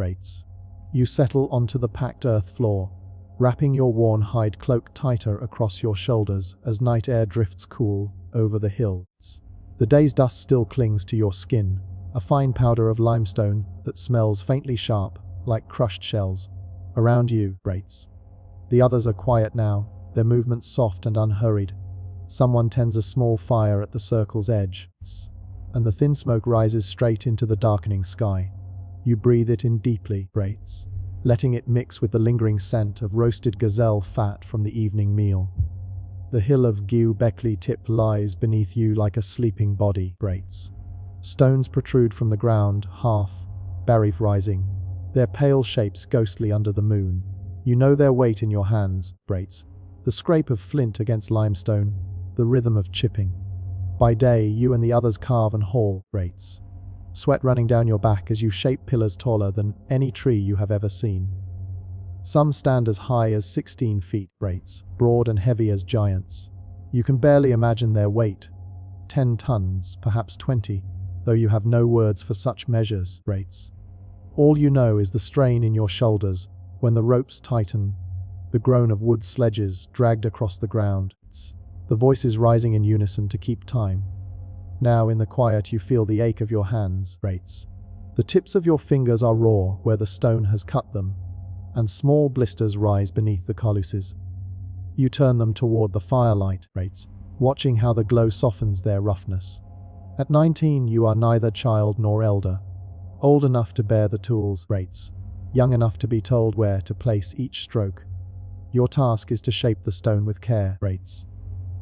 Braits. You settle onto the packed earth floor, wrapping your worn hide cloak tighter across your shoulders as night air drifts cool over the hills. The day's dust still clings to your skin, a fine powder of limestone that smells faintly sharp, like crushed shells. Around you, Braits. The others are quiet now, their movements soft and unhurried. Someone tends a small fire at the circle's edge, and the thin smoke rises straight into the darkening sky. You breathe it in deeply, Braits, letting it mix with the lingering scent of roasted gazelle fat from the evening meal. The hill of Göbekli Tepe lies beneath you like a sleeping body, Braits. Stones protrude from the ground, half buried rising, their pale shapes ghostly under the moon. You know their weight in your hands, Braits, the scrape of flint against limestone, the rhythm of chipping. By day, you and the others carve and haul, Braits, sweat running down your back as you shape pillars taller than any tree you have ever seen. Some stand as high as 16 feet, Braits, broad and heavy as giants. You can barely imagine their weight, 10 tons, perhaps 20, though you have no words for such measures, Braits. All you know is the strain in your shoulders when the ropes tighten, the groan of wood sledges dragged across the ground, the voices rising in unison to keep time. Now in the quiet you feel the ache of your hands, Braits. The tips of your fingers are raw where the stone has cut them, and small blisters rise beneath the caluses. You turn them toward the firelight, Braits, watching how the glow softens their roughness. At 19 you are neither child nor elder, old enough to bear the tools, Braits, young enough to be told where to place each stroke. Your task is to shape the stone with care, Braits,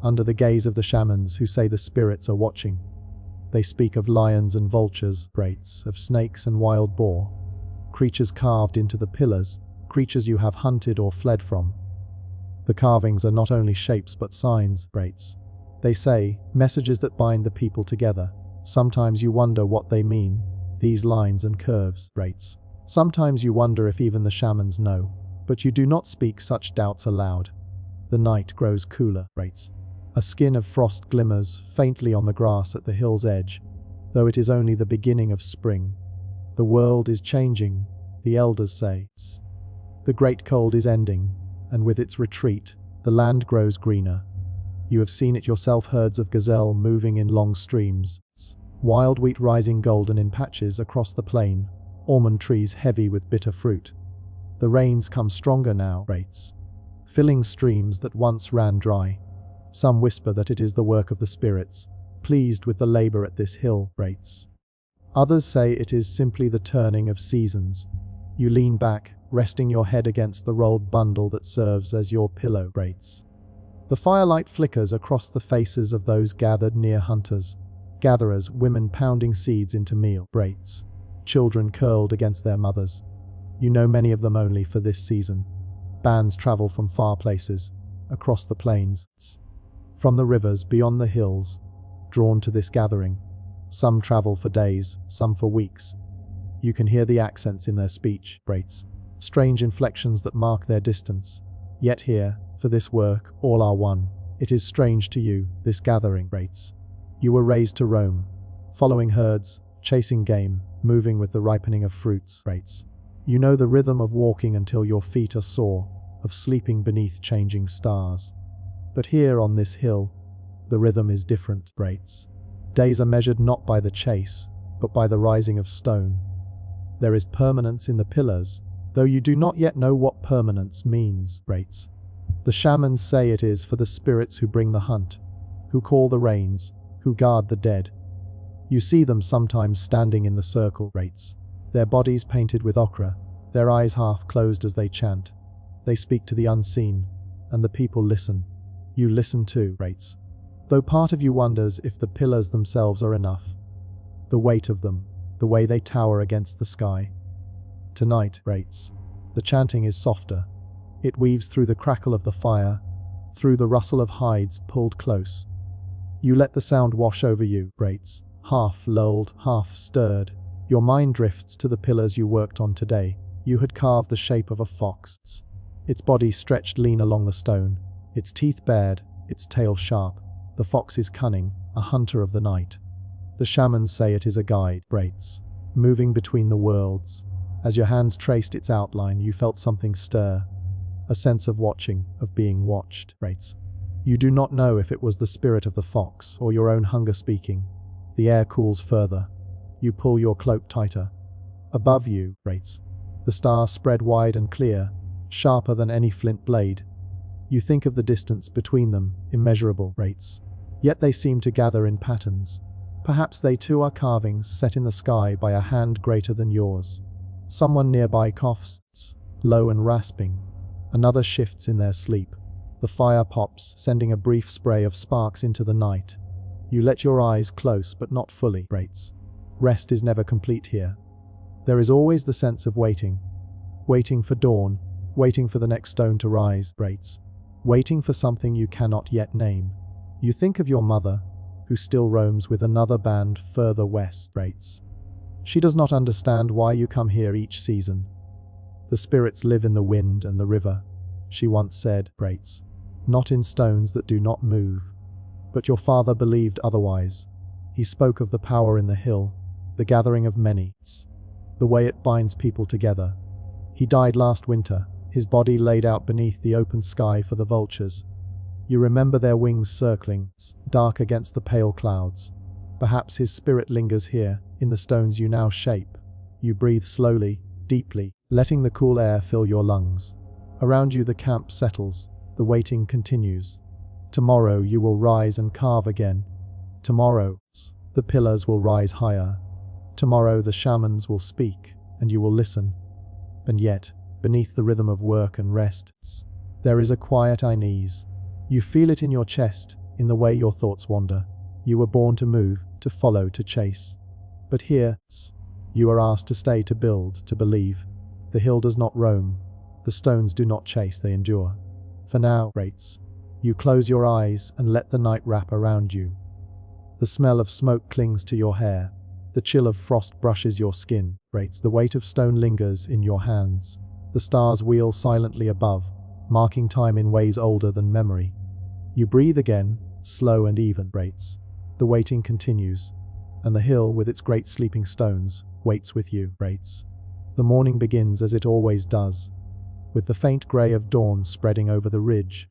under the gaze of the shamans who say the spirits are watching. They speak of lions and vultures, Braits, of snakes and wild boar, creatures carved into the pillars, creatures you have hunted or fled from. The carvings are not only shapes but signs, Braits. They say, messages that bind the people together. Sometimes you wonder what they mean, these lines and curves, Braits. Sometimes you wonder if even the shamans know, but you do not speak such doubts aloud. The night grows cooler, Braits. A skin of frost glimmers faintly on the grass at the hill's edge, though it is only the beginning of spring. The world is changing, the elders say. The great cold is ending, and with its retreat, the land grows greener. You have seen it yourself, herds of gazelle moving in long streams, wild wheat rising golden in patches across the plain, almond trees heavy with bitter fruit. The rains come stronger now, Braits, filling streams that once ran dry. Some whisper that it is the work of the spirits, pleased with the labor at this hill, Braits. Others say it is simply the turning of seasons. You lean back, resting your head against the rolled bundle that serves as your pillow, Braits. The firelight flickers across the faces of those gathered near hunters, gatherers, women pounding seeds into meal, Braits, children curled against their mothers. You know many of them only for this season. Bands travel from far places, across the plains, from the rivers beyond the hills, drawn to this gathering. Some travel for days, some for weeks. You can hear the accents in their speech, Braits, strange inflections that mark their distance. Yet here, for this work, all are one. It is strange to you, this gathering, Braits. You were raised to roam, following herds, chasing game, moving with the ripening of fruits, Braits. You know the rhythm of walking until your feet are sore, of sleeping beneath changing stars. But here on this hill, the rhythm is different, Braits. Days are measured not by the chase, but by the rising of stone. There is permanence in the pillars, though you do not yet know what permanence means, Braits. The shamans say it is for the spirits who bring the hunt, who call the rains, who guard the dead. You see them sometimes standing in the circle, Braits, their bodies painted with ochre, their eyes half closed as they chant. They speak to the unseen, and the people listen. You listen too, Braits, though part of you wonders if the pillars themselves are enough. The weight of them, the way they tower against the sky. Tonight, Braits, the chanting is softer. It weaves through the crackle of the fire, through the rustle of hides pulled close. You let the sound wash over you, Braits, half lulled, half stirred. Your mind drifts to the pillars you worked on today. You had carved the shape of a fox, its body stretched lean along the stone, its teeth bared, its tail sharp. The fox is cunning, a hunter of the night. The shamans say it is a guide, Braits, moving between the worlds. As your hands traced its outline, you felt something stir. A sense of watching, of being watched. You do not know if it was the spirit of the fox or your own hunger speaking. The air cools further. You pull your cloak tighter. Above you, the stars spread wide and clear, sharper than any flint blade. You think of the distance between them, immeasurable. Yet they seem to gather in patterns. Perhaps they too are carvings set in the sky by a hand greater than yours. Someone nearby coughs, low and rasping. Another shifts in their sleep. The fire pops, sending a brief spray of sparks into the night. You let your eyes close, but not fully. Rest is never complete here. There is always the sense of waiting. Waiting for dawn, waiting for the next stone to rise. Waiting for something you cannot yet name. You think of your mother, who still roams with another band further west. She does not understand why you come here each season. The spirits live in the wind and the river, she once said. Not in stones that do not move. But your father believed otherwise. He spoke of the power in the hill, the gathering of many, the way it binds people together. He died last winter, his body laid out beneath the open sky for the vultures. You remember their wings circling, dark against the pale clouds. Perhaps his spirit lingers here, in the stones you now shape. You breathe slowly, deeply, letting the cool air fill your lungs. Around you the camp settles, the waiting continues. Tomorrow you will rise and carve again. Tomorrow, the pillars will rise higher. Tomorrow the shamans will speak, and you will listen. And yet, beneath the rhythm of work and rest, there is a quiet unease. You feel it in your chest, in the way your thoughts wander. You were born to move, to follow, to chase. But here, you are asked to stay, to build, to believe. The hill does not roam. The stones do not chase, they endure. For now, you close your eyes and let the night wrap around you. The smell of smoke clings to your hair. The chill of frost brushes your skin. The weight of stone lingers in your hands. The stars wheel silently above, marking time in ways older than memory. You breathe again, slow and even. The waiting continues, and the hill, with its great sleeping stones, waits with you. The morning begins as it always does, with the faint grey of dawn spreading over the ridge,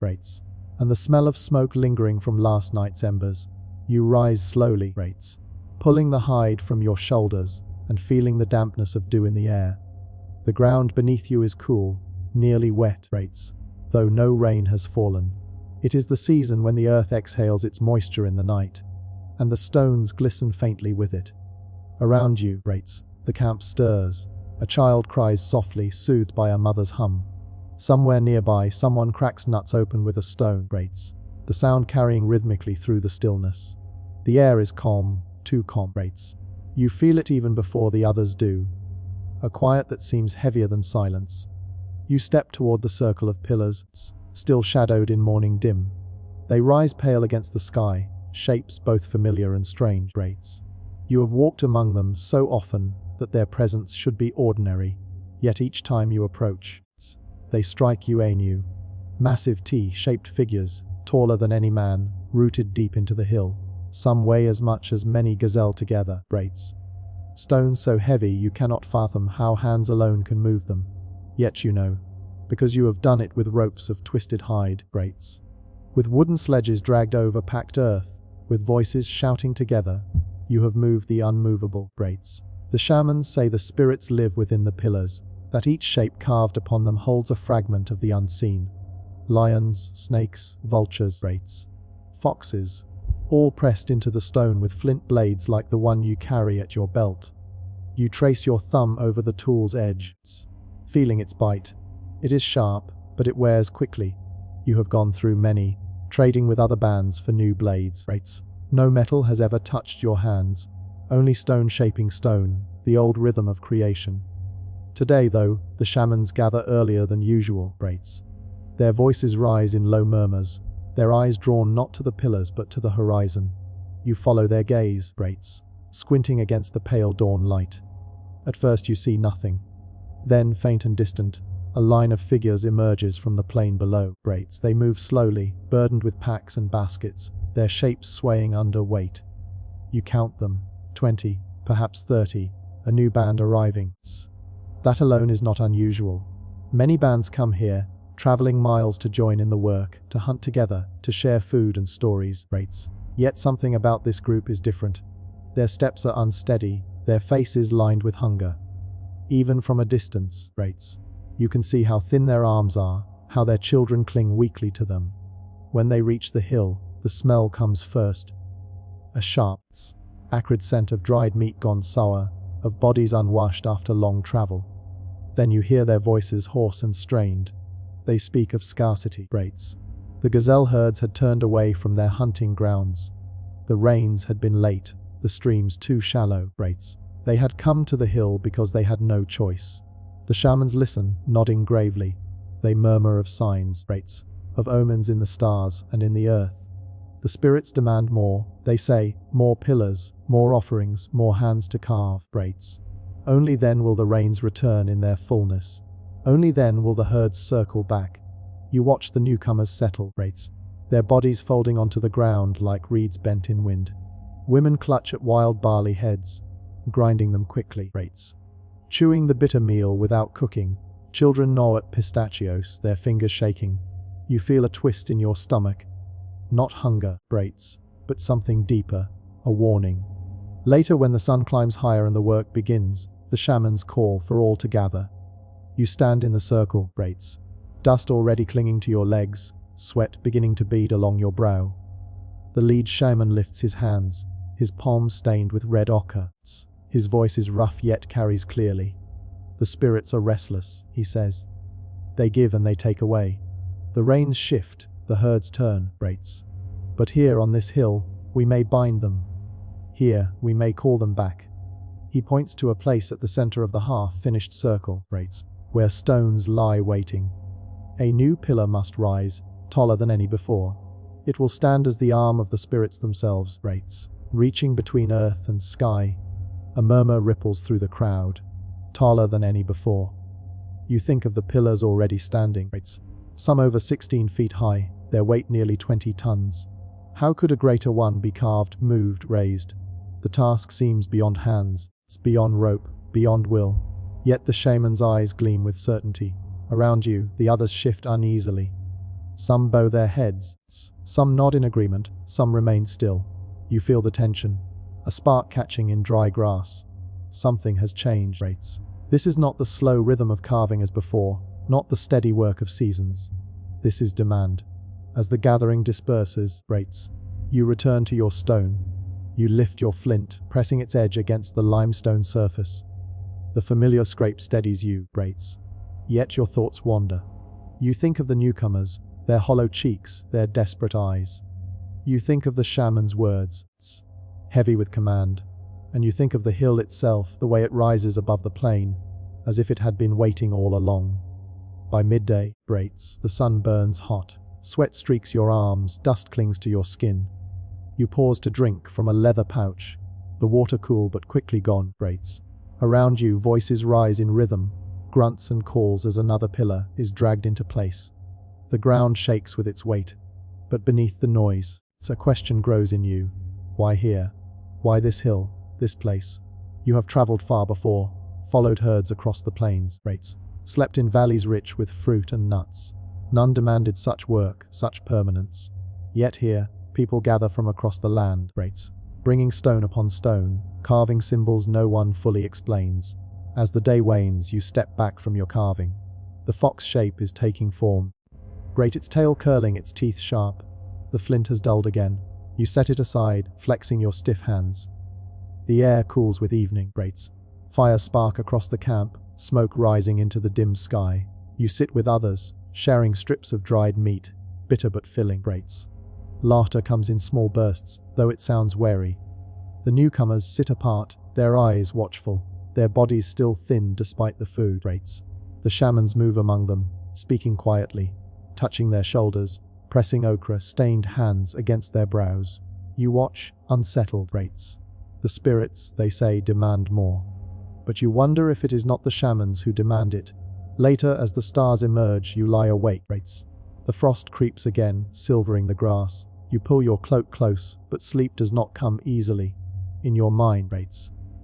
and the smell of smoke lingering from last night's embers. You rise slowly, pulling the hide from your shoulders and feeling the dampness of dew in the air. The ground beneath you is cool, nearly wet, though no rain has fallen. It is the season when the earth exhales its moisture in the night, and the stones glisten faintly with it. Around you, the camp stirs. A child cries softly, soothed by a mother's hum. Somewhere nearby, someone cracks nuts open with a stone, the sound carrying rhythmically through the stillness. The air is calm, too calm. You feel it even before the others do. A quiet that seems heavier than silence. You step toward the circle of pillars, still shadowed in morning dim. They rise pale against the sky, shapes both familiar and strange. You have walked among them so often that their presence should be ordinary, yet each time you approach, they strike you anew. Massive T-shaped figures, taller than any man, rooted deep into the hill. Some weigh as much as many gazelle together. Stones so heavy you cannot fathom how hands alone can move them. Yet you know, because you have done it with ropes of twisted hide, with wooden sledges dragged over packed earth, with voices shouting together, you have moved the unmovable. The shamans say the spirits live within the pillars, that each shape carved upon them holds a fragment of the unseen. Lions, snakes, vultures, foxes, all pressed into the stone with flint blades like the one you carry at your belt. You trace your thumb over the tool's edge, feeling its bite. It is sharp, but it wears quickly. You have gone through many, trading with other bands for new blades. No metal has ever touched your hands, only stone shaping stone, the old rhythm of creation. Today, though, the shamans gather earlier than usual. Their voices rise in low murmurs, their eyes drawn not to the pillars but to the horizon. You follow their gaze, squinting against the pale dawn light. At first you see nothing. Then, faint and distant, a line of figures emerges from the plain below. They move slowly, burdened with packs and baskets, their shapes swaying under weight. You count them, 20, perhaps 30, a new band arriving. That alone is not unusual. Many bands come here, traveling miles to join in the work, to hunt together, to share food and stories. Yet something about this group is different. Their steps are unsteady, their faces lined with hunger. Even from a distance, you can see how thin their arms are, how their children cling weakly to them. When they reach the hill, the smell comes first. A sharp, acrid scent of dried meat gone sour, of bodies unwashed after long travel. Then you hear their voices hoarse and strained. They speak of scarcity. The gazelle herds had turned away from their hunting grounds. The rains had been late, the streams too shallow. They had come to the hill because they had no choice. The shamans listen, nodding gravely. They murmur of signs, of omens in the stars and in the earth. The spirits demand more, they say, more pillars, more offerings, more hands to carve. Only then will the rains return in their fullness. Only then will the herds circle back. You watch the newcomers settle, their bodies folding onto the ground like reeds bent in wind. Women clutch at wild barley heads, grinding them quickly. Chewing the bitter meal without cooking, children gnaw at pistachios, their fingers shaking. You feel a twist in your stomach. Not hunger, but something deeper, a warning. Later, when the sun climbs higher and the work begins, the shamans call for all to gather. You stand in the circle, dust already clinging to your legs, sweat beginning to bead along your brow. The lead shaman lifts his hands, his palms stained with red ochre. His voice is rough yet carries clearly. The spirits are restless, he says. They give and they take away. The rains shift, the herds turn, but here on this hill, we may bind them. Here, we may call them back. He points to a place at the center of the half-finished circle, where stones lie waiting. A new pillar must rise, taller than any before. It will stand as the arm of the spirits themselves, reaching between earth and sky. A murmur ripples through the crowd, taller than any before. You think of the pillars already standing, some over 16 feet high, their weight nearly 20 tons. How could a greater one be carved, moved, raised? The task seems beyond hands, it's beyond rope, beyond will. Yet the shaman's eyes gleam with certainty. Around you, the others shift uneasily. Some bow their heads, some nod in agreement, some remain still. You feel the tension, a spark catching in dry grass. Something has changed. This is not the slow rhythm of carving as before, not the steady work of seasons. This is demand. As the gathering disperses, you return to your stone. You lift your flint, pressing its edge against the limestone surface. The familiar scrape steadies you, yet your thoughts wander. You think of the newcomers, their hollow cheeks, their desperate eyes. You think of the shaman's words, heavy with command, and you think of the hill itself, the way it rises above the plain, as if it had been waiting all along. By midday, the sun burns hot. Sweat streaks your arms, dust clings to your skin. You pause to drink from a leather pouch, the water cool but quickly gone. Around you, voices rise in rhythm, grunts and calls as another pillar is dragged into place. The ground shakes with its weight, but beneath the noise, a question grows in you. Why here? Why this hill, this place? You have traveled far before, followed herds across the plains, slept in valleys rich with fruit and nuts. None demanded such work, such permanence. Yet here, people gather from across the land, bringing stone upon stone, carving symbols no one fully explains. As the day wanes, you step back from your carving. The fox shape is taking form. Great, its tail curling, its teeth sharp. The flint has dulled again. You set it aside, flexing your stiff hands. The air cools with evening, Fires spark across the camp, smoke rising into the dim sky. You sit with others, sharing strips of dried meat, bitter but filling. Laughter comes in small bursts, though it sounds wary. The newcomers sit apart, their eyes watchful, their bodies still thin despite the food. The shamans move among them, speaking quietly, touching their shoulders, pressing ochre-stained hands against their brows. You watch, unsettled. The spirits, they say, demand more. But you wonder if it is not the shamans who demand it. Later, as the stars emerge, you lie awake. The frost creeps again, silvering the grass. You pull your cloak close, but sleep does not come easily. In your mind,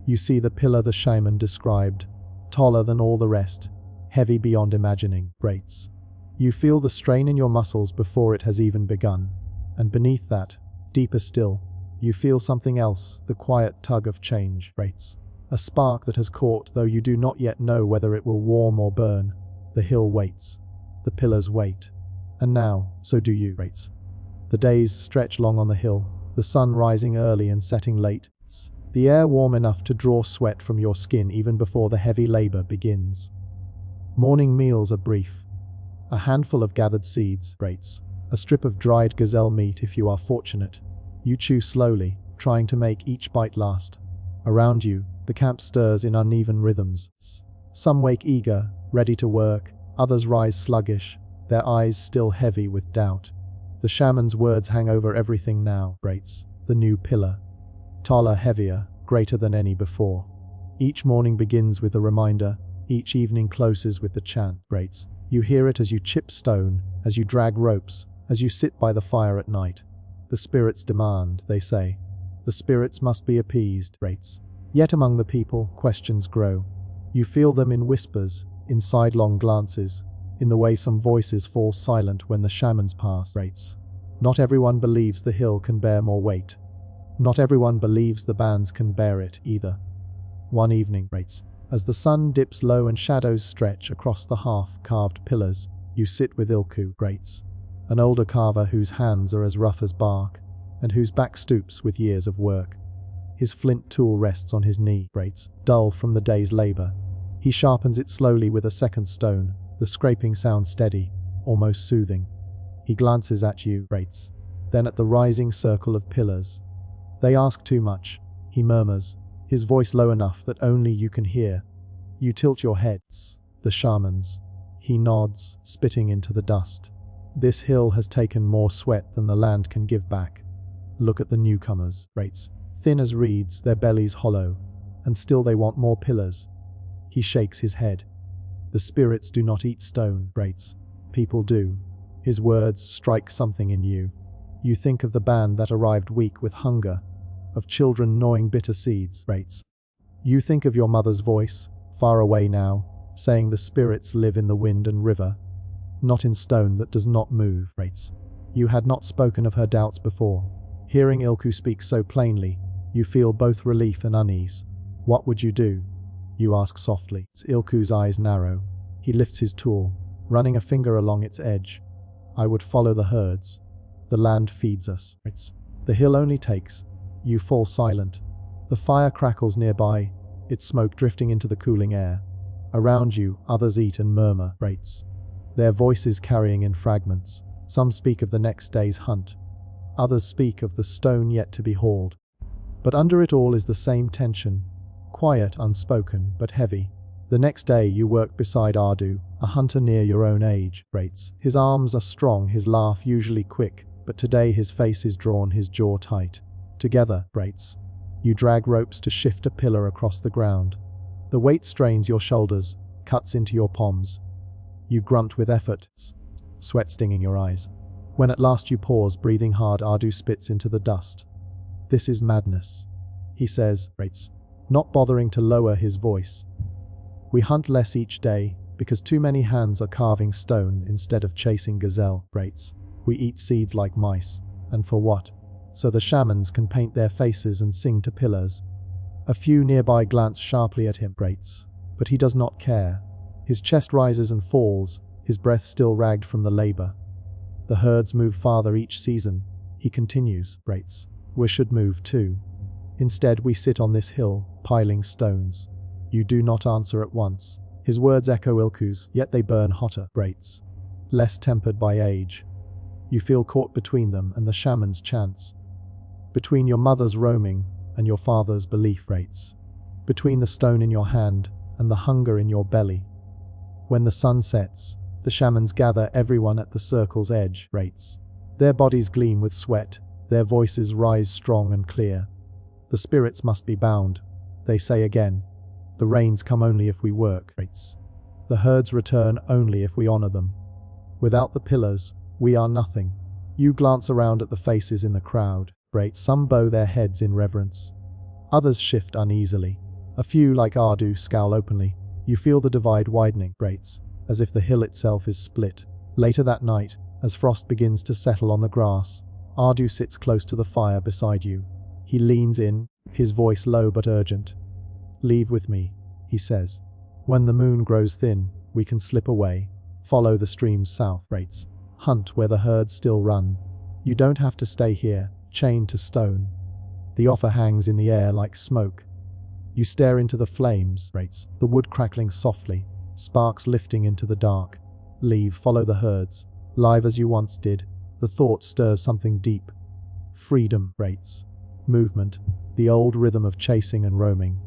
you see the pillar the shaman described, taller than all the rest, heavy beyond imagining, rates. You feel the strain in your muscles before it has even begun, and beneath that, deeper still, you feel something else, the quiet tug of change, rates. A spark that has caught, though you do not yet know whether it will warm or burn. The hill waits. The pillars wait. And now, so do you, rates. The days stretch long on the hill, the sun rising early and setting late. The air warm enough to draw sweat from your skin even before the heavy labor begins. Morning meals are brief. A handful of gathered seeds, rates. A strip of dried gazelle meat if you are fortunate. You chew slowly, trying to make each bite last. Around you, the camp stirs in uneven rhythms. Some wake eager, ready to work, others rise sluggish, their eyes still heavy with doubt. The shaman's words hang over everything now, rates. The new pillar. Taller, heavier, greater than any before. Each morning begins with a reminder, each evening closes with the chant, rates. You hear it as you chip stone, as you drag ropes, as you sit by the fire at night. The spirits demand, they say. The spirits must be appeased, rates. Yet among the people, questions grow. You feel them in whispers, in sidelong glances, in the way some voices fall silent when the shamans pass, rates. Not everyone believes the hill can bear more weight. Not everyone believes the bands can bear it either. One evening, rates, as the sun dips low and shadows stretch across the half-carved pillars, you sit with Ilku, rates, an older carver whose hands are as rough as bark, and whose back stoops with years of work. His flint tool rests on his knee, rates, dull from the day's labor. He sharpens it slowly with a second stone, the scraping sound steady, almost soothing. He glances at you, rates, then at the rising circle of pillars. They ask too much, he murmurs, his voice low enough that only you can hear. You tilt your heads, the shamans. He nods, spitting into the dust. This hill has taken more sweat than the land can give back. Look at the newcomers, rates, thin as reeds, their bellies hollow, and still they want more pillars. He shakes his head. The spirits do not eat stone, rates. People do. His words strike something in you. You think of the band that arrived weak with hunger, of children gnawing bitter seeds, rates. You think of your mother's voice, far away now, saying the spirits live in the wind and river, not in stone that does not move, rates. You had not spoken of her doubts before. Hearing Ilku speak so plainly, you feel both relief and unease. What would you do? You ask softly. Ilku's eyes narrow. He lifts his tool, running a finger along its edge. I would follow the herds. The land feeds us, rates. The hill only takes. You fall silent. The fire crackles nearby, its smoke drifting into the cooling air. Around you, others eat and murmur, rates. Their voices carrying in fragments. Some speak of the next day's hunt. Others speak of the stone yet to be hauled. But under it all is the same tension. Quiet, unspoken, but heavy. The next day you work beside Ardu, a hunter near your own age, rates. His arms are strong, his laugh usually quick, but today his face is drawn, his jaw tight. Together, rates. You drag ropes to shift a pillar across the ground. The weight strains your shoulders, cuts into your palms. You grunt with effort, sweat stinging your eyes. When at last you pause, breathing hard, Ardu spits into the dust. This is madness, he says, rates, not bothering to lower his voice. We hunt less each day, because too many hands are carving stone instead of chasing gazelle, rates. We eat seeds like mice. And for what? So the shamans can paint their faces and sing to pillars. A few nearby glance sharply at him, rates, but he does not care. His chest rises and falls, his breath still ragged from the labor. The herds move farther each season. He continues, rates. We should move too. Instead we sit on this hill, piling stones. You do not answer at once. His words echo Ilku's, yet they burn hotter, rates. Less tempered by age. You feel caught between them and the shaman's chants. Between your mother's roaming and your father's belief, rates. Between the stone in your hand and the hunger in your belly. When the sun sets, the shamans gather everyone at the circle's edge, rates. Their bodies gleam with sweat, their voices rise strong and clear. The spirits must be bound, they say again. The rains come only if we work, rates. The herds return only if we honor them. Without the pillars, we are nothing. You glance around at the faces in the crowd, rates. Some bow their heads in reverence. Others shift uneasily. A few, like Ardu, scowl openly. You feel the divide widening, rates, as if the hill itself is split. Later that night, as frost begins to settle on the grass, Ardu sits close to the fire beside you. He leans in, his voice low but urgent. "Leave with me," he says. "When the moon grows thin, we can slip away, follow the streams south, rates, hunt where the herds still run. You don't have to stay here, chained to stone." The offer hangs in the air like smoke. You stare into the flames, rates, the wood crackling softly, sparks lifting into the dark. Leave, follow the herds, live as you once did. The thought stirs something deep. Freedom, rates. Movement, the old rhythm of chasing and roaming.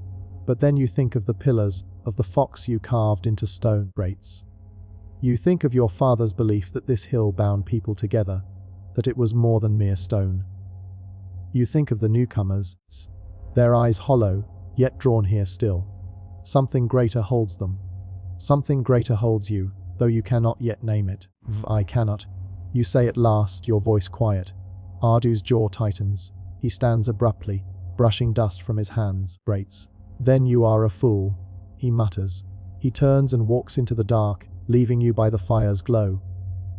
But then you think of the pillars, of the fox you carved into stone, rates. You think of your father's belief that this hill bound people together, that it was more than mere stone. You think of the newcomers, their eyes hollow, yet drawn here still. Something greater holds them. Something greater holds you, though you cannot yet name it. I cannot. You say at last, your voice quiet. Ardu's jaw tightens. He stands abruptly, brushing dust from his hands, rates. "Then you are a fool," he mutters. He turns and walks into the dark, leaving you by the fire's glow.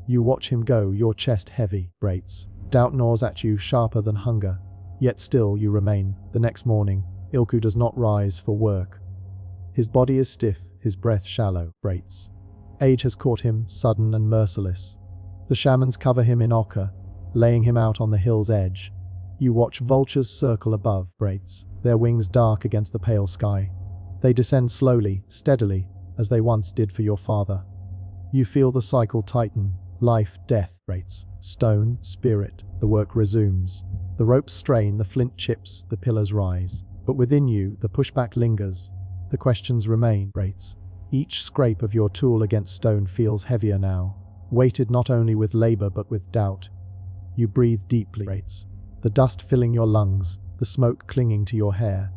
You watch him go, your chest heavy, rates. Doubt gnaws at you sharper than hunger. Yet still you remain. The next morning, Ilku does not rise for work. His body is stiff, his breath shallow, rates. Age has caught him, sudden and merciless. The shamans cover him in ochre, laying him out on the hill's edge. You watch vultures circle above, rates, their wings dark against the pale sky. They descend slowly, steadily, as they once did for your father. You feel the cycle tighten, life, death, rates, stone, spirit, the work resumes. The ropes strain, the flint chips, the pillars rise. But within you, the pushback lingers. The questions remain, rates. Each scrape of your tool against stone feels heavier now, weighted not only with labor but with doubt. You breathe deeply, rates. The dust filling your lungs, the smoke clinging to your hair.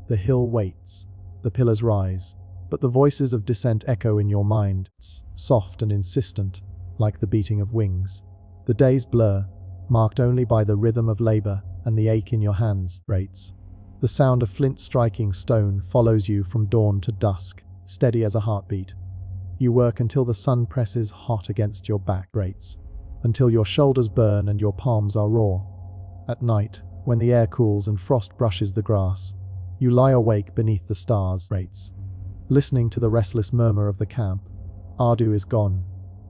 The hill waits, the pillars rise, but the voices of dissent echo in your mind, soft and insistent, like the beating of wings. The days blur, marked only by the rhythm of labor and the ache in your hands, rates. The sound of flint striking stone follows you from dawn to dusk, steady as a heartbeat. You work until the sun presses hot against your back, rates, until your shoulders burn and your palms are raw. At night, when the air cools and frost brushes the grass, you lie awake beneath the stars, rates, listening to the restless murmur of the camp. Ardu is gone.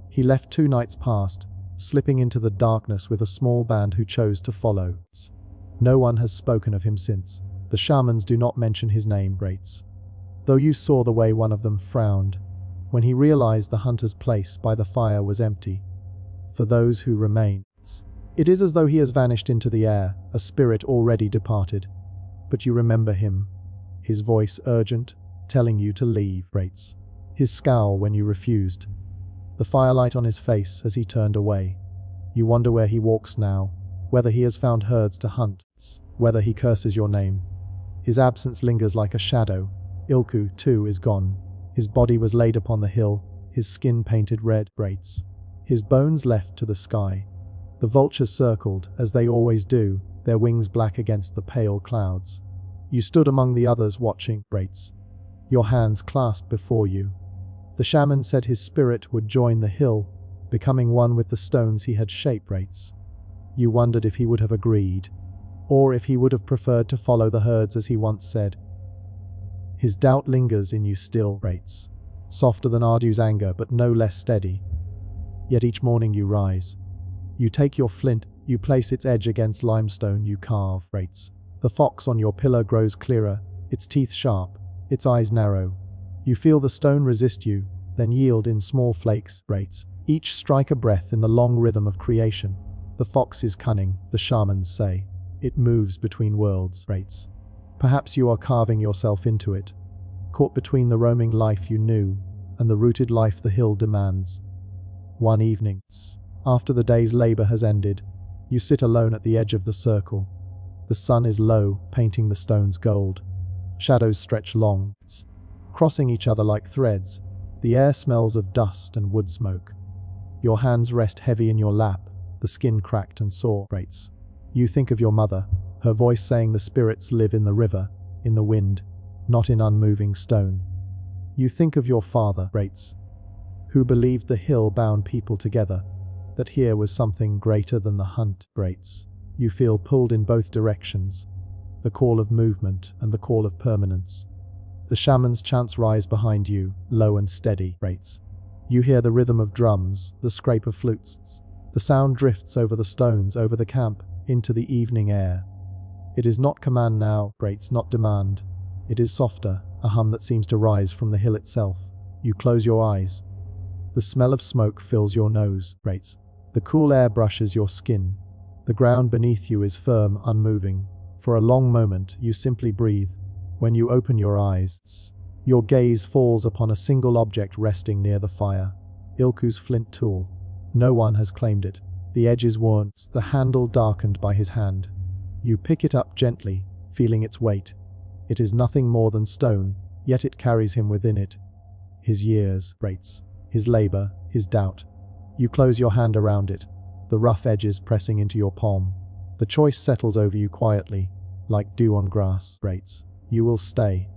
He left 2 nights past, slipping into the darkness with a small band who chose to follow. No one has spoken of him since. The shamans do not mention his name, rates. Though you saw the way one of them frowned, when he realized the hunter's place by the fire was empty. For those who remain, it is as though he has vanished into the air, a spirit already departed. But you remember him, his voice urgent, telling you to leave, rates. His scowl when you refused. The firelight on his face as he turned away. You wonder where he walks now, whether he has found herds to hunt, whether he curses your name. His absence lingers like a shadow. Ilku, too, is gone. His body was laid upon the hill, his skin painted red, rates. His bones left to the sky. The vultures circled, as they always do, their wings black against the pale clouds. You stood among the others watching, rates, your hands clasped before you. The shaman said his spirit would join the hill, becoming one with the stones he had shaped, rates. You wondered if he would have agreed, or if he would have preferred to follow the herds as he once said. His doubt lingers in you still, rates, softer than Ardu's anger but no less steady. Yet each morning you rise. You take your flint, you place its edge against limestone you carve, rates. The fox on your pillar grows clearer, its teeth sharp, its eyes narrow. You feel the stone resist you, then yield in small flakes, rates. Each strike a breath in the long rhythm of creation. The fox is cunning, the shamans say. It moves between worlds, rates. Perhaps you are carving yourself into it, caught between the roaming life you knew and the rooted life the hill demands. One evening, after the day's labor has ended, you sit alone at the edge of the circle. The sun is low, painting the stones gold. Shadows stretch long, crossing each other like threads. The air smells of dust and wood smoke. Your hands rest heavy in your lap, the skin cracked and sore, rates. You think of your mother, her voice saying the spirits live in the river, in the wind, not in unmoving stone. You think of your father, Rates, who believed the hill bound people together, that here was something greater than the hunt, Rates. You feel pulled in both directions, the call of movement and the call of permanence. The shaman's chants rise behind you, low and steady, Rates. You hear the rhythm of drums, the scrape of flutes. The sound drifts over the stones, over the camp, into the evening air. It is not command now, Rates, not demand. It is softer, a hum that seems to rise from the hill itself. You close your eyes. The smell of smoke fills your nose, Rates. The cool air brushes your skin. The ground beneath you is firm, unmoving. For a long moment, you simply breathe. When you open your eyes, your gaze falls upon a single object resting near the fire. Ilku's flint tool. No one has claimed it. The edge is worn, the handle darkened by his hand. You pick it up gently, feeling its weight. It is nothing more than stone, yet it carries him within it. His years, Rates, his labor, his doubt. You close your hand around it, the rough edges pressing into your palm. The choice settles over you quietly, like dew on grass, Rates. You will stay.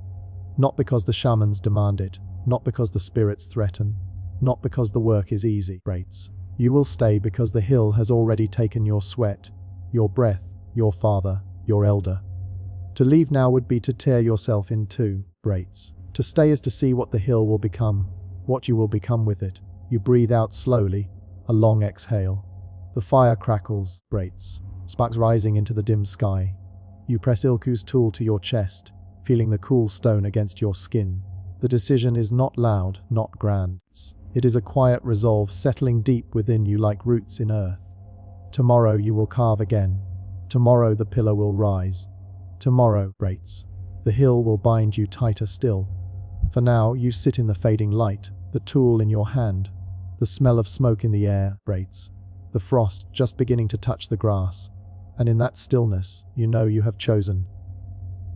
Not because the shamans demand it, not because the spirits threaten, not because the work is easy, Rates. You will stay because the hill has already taken your sweat, your breath, your father, your elder. To leave now would be to tear yourself in two, Rates. To stay is to see what the hill will become, what you will become with it. You breathe out slowly, a long exhale. The fire crackles, Rates, sparks rising into the dim sky. You press Ilku's tool to your chest, feeling the cool stone against your skin. The decision is not loud, not grand. It is a quiet resolve settling deep within you like roots in earth. Tomorrow you will carve again. Tomorrow the pillar will rise. Tomorrow, Rates, the hill will bind you tighter still. For now, you sit in the fading light, the tool in your hand, the smell of smoke in the air, Rates, the frost just beginning to touch the grass, and in that stillness, you know you have chosen.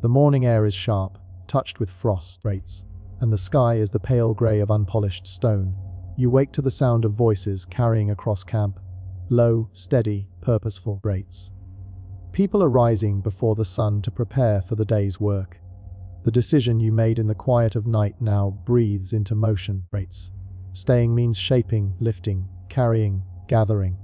The morning air is sharp, touched with frost, Rates, and the sky is the pale grey of unpolished stone. You wake to the sound of voices carrying across camp, low, steady, purposeful, Rates. People are rising before the sun to prepare for the day's work. The decision you made in the quiet of night now breathes into motion, Rates. Staying means shaping, lifting, carrying, gathering.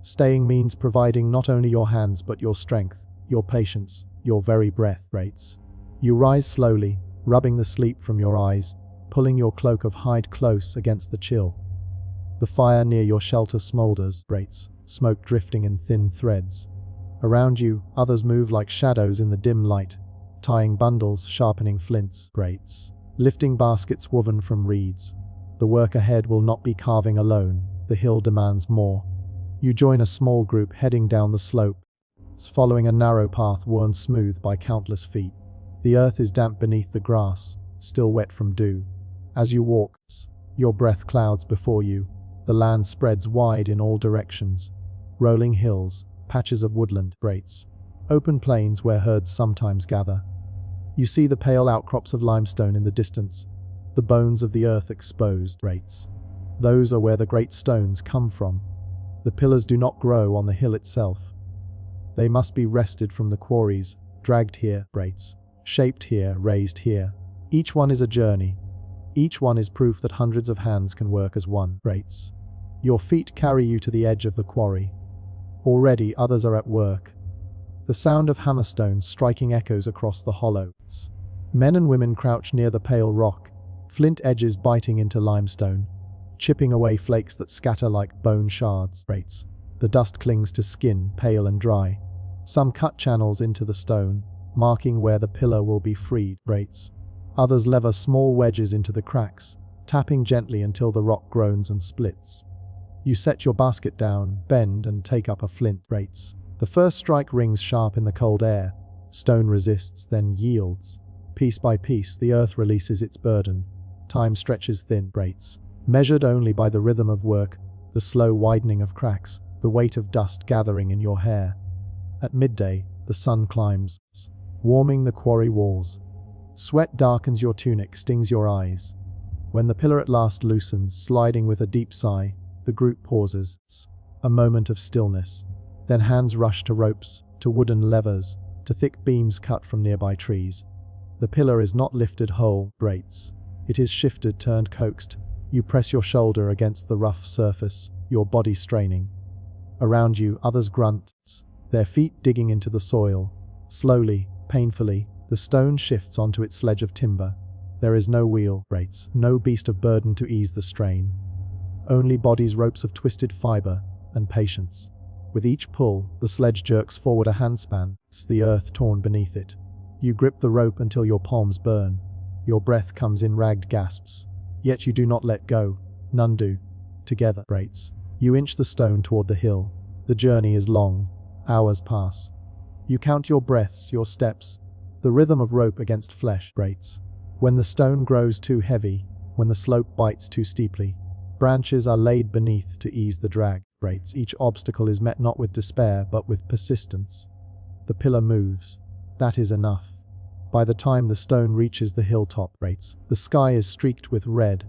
Staying means providing not only your hands but your strength, your patience, your very breath, Rates. You rise slowly, rubbing the sleep from your eyes, pulling your cloak of hide close against the chill. The fire near your shelter smolders, Rates, smoke drifting in thin threads. Around you, others move like shadows in the dim light, tying bundles, sharpening flints, Rates, lifting baskets woven from reeds. The work ahead will not be carving alone, the hill demands more. You join a small group heading down the slope, following a narrow path worn smooth by countless feet. The earth is damp beneath the grass, still wet from dew. As you walk, your breath clouds before you. The land spreads wide in all directions. Rolling hills, patches of woodland, Rates, open plains where herds sometimes gather. You see the pale outcrops of limestone in the distance, the bones of the earth exposed, Rates. Those are where the great stones come from. The pillars do not grow on the hill itself. They must be wrested from the quarries, dragged here, Rates, shaped here, raised here. Each one is a journey. Each one is proof that hundreds of hands can work as one, Rates. Your feet carry you to the edge of the quarry. Already others are at work. The sound of hammerstones striking echoes across the hollows. Men and women crouch near the pale rock, flint edges biting into limestone, chipping away flakes that scatter like bone shards, Rates. The dust clings to skin, pale and dry. Some cut channels into the stone, marking where the pillar will be freed, Rates. Others lever small wedges into the cracks, tapping gently until the rock groans and splits. You set your basket down, bend and take up a flint, Rates. The first strike rings sharp in the cold air. Stone resists, then yields. Piece by piece, the earth releases its burden. Time stretches thin, Rates, measured only by the rhythm of work, the slow widening of cracks, the weight of dust gathering in your hair. At midday, the sun climbs, warming the quarry walls. Sweat darkens your tunic, stings your eyes. When the pillar at last loosens, sliding with a deep sigh, the group pauses. A moment of stillness. Then hands rush to ropes, to wooden levers, to thick beams cut from nearby trees. The pillar is not lifted whole, Rates. It is shifted, turned, coaxed. You press your shoulder against the rough surface, your body straining. Around you, others grunt, their feet digging into the soil. Slowly, painfully, the stone shifts onto its sledge of timber. There is no wheel, no beast of burden to ease the strain. Only bodies, ropes of twisted fiber, and patience. With each pull, the sledge jerks forward a handspan, the earth torn beneath it. You grip the rope until your palms burn. Your breath comes in ragged gasps. Yet you do not let go. None do. Together, you inch the stone toward the hill. The journey is long. Hours pass. You count your breaths, your steps, the rhythm of rope against flesh. When the stone grows too heavy, when the slope bites too steeply, branches are laid beneath to ease the drag. Each obstacle is met not with despair, but with persistence. The pillar moves. That is enough. By the time the stone reaches the hilltop, the sky is streaked with red.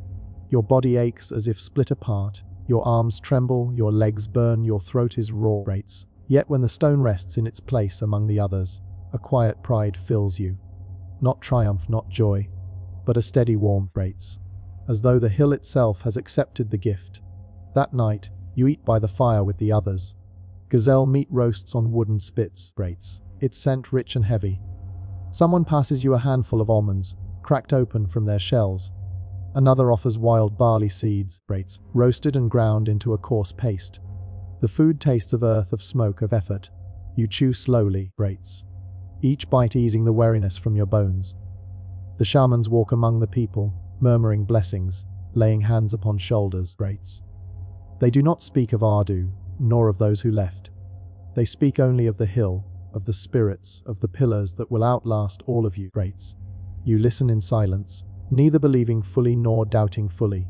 Your body aches as if split apart. Your arms tremble, your legs burn, your throat is raw. Yet when the stone rests in its place among the others, a quiet pride fills you. Not triumph, not joy, but a steady warmth, as though the hill itself has accepted the gift. That night, you eat by the fire with the others. Gazelle meat roasts on wooden spits, its scent rich and heavy. Someone passes you a handful of almonds, cracked open from their shells. Another offers wild barley seeds, roasted and ground into a coarse paste. The food tastes of earth, of smoke, of effort. You chew slowly, each bite easing the weariness from your bones. The shamans walk among the people, murmuring blessings, laying hands upon shoulders. They do not speak of Ardu, nor of those who left. They speak only of the hill, of the spirits, of the pillars that will outlast all of you. You listen in silence, neither believing fully nor doubting fully.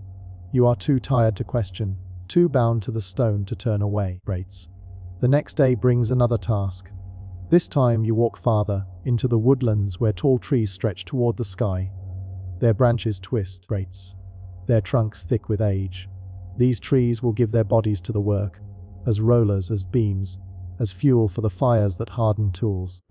You are too tired to question, too bound to the stone to turn away. The next day brings another task. This time you walk farther, into the woodlands where tall trees stretch toward the sky. Their branches twist, their trunks thick with age. These trees will give their bodies to the work, as rollers, as beams, as fuel for the fires that harden tools.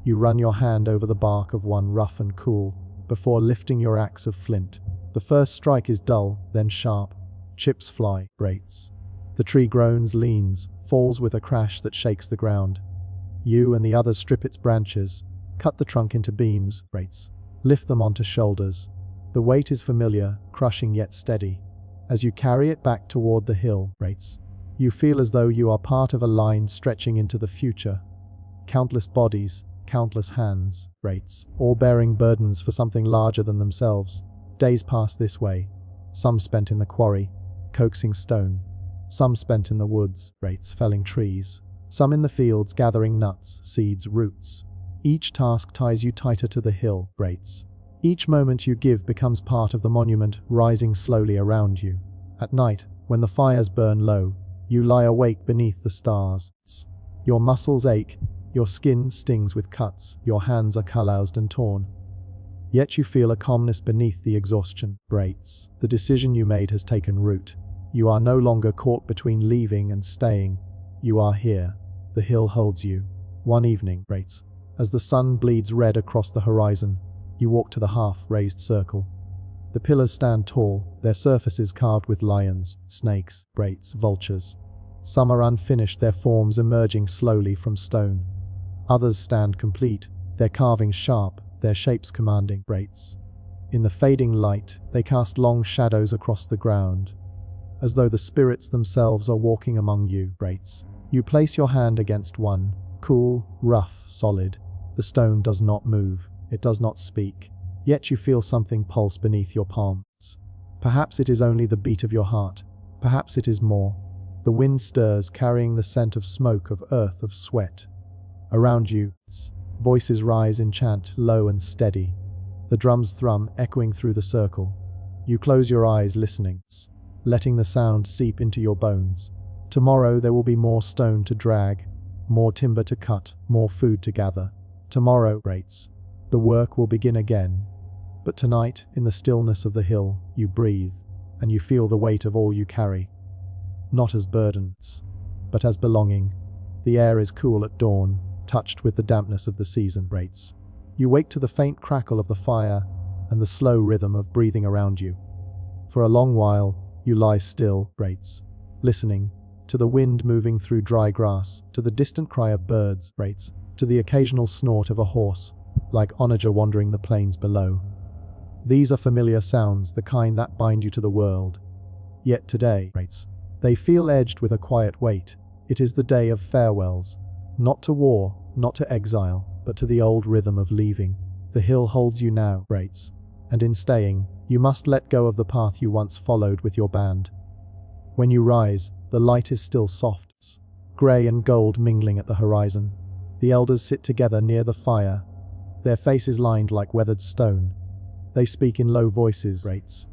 You run your hand over the bark of one rough and cool, before lifting your axe of flint. The first strike is dull, then sharp. Chips fly, The tree groans, leans, falls with a crash that shakes the ground. You and the others strip its branches, cut the trunk into beams, lift them onto shoulders. The weight is familiar, crushing yet steady. As you carry it back toward the hill, you feel as though you are part of a line stretching into the future. Countless bodies, countless hands, all bearing burdens for something larger than themselves. Days pass this way, some spent in the quarry, coaxing stone, some spent in the woods, felling trees, some in the fields gathering nuts, seeds, roots. Each task ties you tighter to the hill, Each moment you give becomes part of the monument rising slowly around you. At night, when the fires burn low, you lie awake beneath the stars. Your muscles ache, your skin stings with cuts, your hands are calloused and torn. Yet you feel a calmness beneath the exhaustion. The decision you made has taken root. You are no longer caught between leaving and staying. You are here. The hill holds you. One evening, as the sun bleeds red across the horizon, you walk to the half-raised circle. The pillars stand tall, their surfaces carved with lions, snakes, vultures. Some are unfinished, their forms emerging slowly from stone. Others stand complete, their carvings sharp, their shapes commanding. In the fading light, they cast long shadows across the ground, as though the spirits themselves are walking among you. You place your hand against one, cool, rough, solid. The stone does not move. It does not speak, yet you feel something pulse beneath your palms. Perhaps it is only the beat of your heart, perhaps it is more. The wind stirs, carrying the scent of smoke, of earth, of sweat. Around you, voices rise in chant, low and steady. The drums thrum, echoing through the circle. You close your eyes, listening, letting the sound seep into your bones. Tomorrow there will be more stone to drag, more timber to cut, more food to gather. Tomorrow, the work will begin again. But tonight, in the stillness of the hill, you breathe, and you feel the weight of all you carry. Not as burdens, but as belonging. The air is cool at dawn, touched with the dampness of the season. You wake to the faint crackle of the fire, and the slow rhythm of breathing around you. For a long while, you lie still, Brates, listening to the wind moving through dry grass, to the distant cry of birds, Brates, to the occasional snort of a horse, like onager wandering the plains below. These are familiar sounds, the kind that bind you to the world. Yet today, Brates, they feel edged with a quiet weight. It is the day of farewells, not to war, not to exile, but to the old rhythm of leaving. The hill holds you now, Brates, and in staying, you must let go of the path you once followed with your band. When you rise, the light is still soft, grey and gold mingling at the horizon. The elders sit together near the fire, their faces lined like weathered stone. They speak in low voices, Brates,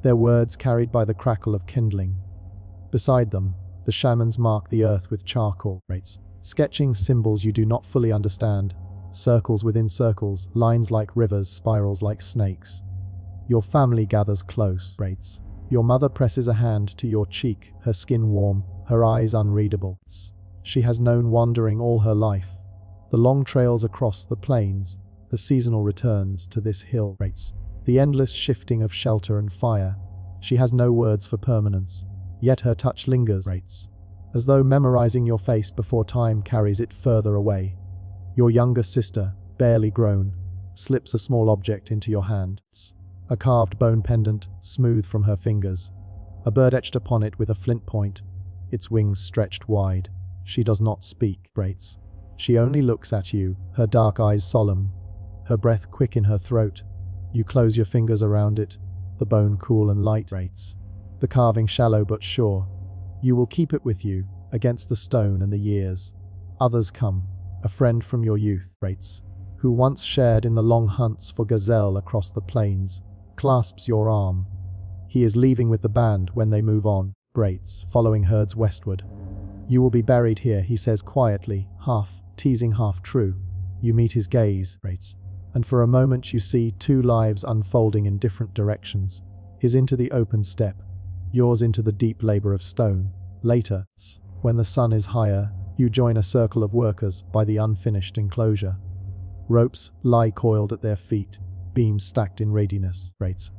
their words carried by the crackle of kindling. Beside them, the shamans mark the earth with charcoal, Brates, sketching symbols you do not fully understand, circles within circles, lines like rivers, spirals like snakes. Your family gathers close, Brates. Your mother presses a hand to your cheek, her skin warm, her eyes unreadable. She has known wandering all her life. The long trails across the plains, the seasonal returns to this hill, Brates, the endless shifting of shelter and fire. She has no words for permanence, yet her touch lingers, Brates, as though memorizing your face before time carries it further away. Your younger sister, barely grown, slips a small object into your hand. A carved bone pendant, smooth from her fingers. A bird etched upon it with a flint point, its wings stretched wide. She does not speak, Brates. She only looks at you, her dark eyes solemn, her breath quick in her throat. You close your fingers around it, the bone cool and light, Brates, the carving shallow but sure. You will keep it with you, against the stone and the years. Others come, a friend from your youth, Brates, who once shared in the long hunts for gazelle across the plains, clasps your arm. He is leaving with the band when they move on, Brates, following herds westward. You will be buried here, he says quietly, half teasing, half true. You meet his gaze, Brates, and for a moment you see two lives unfolding in different directions. His into the open steppe, yours into the deep labor of stone. Later, when the sun is higher, you join a circle of workers by the unfinished enclosure. Ropes lie coiled at their feet, beams stacked in readiness, Brates.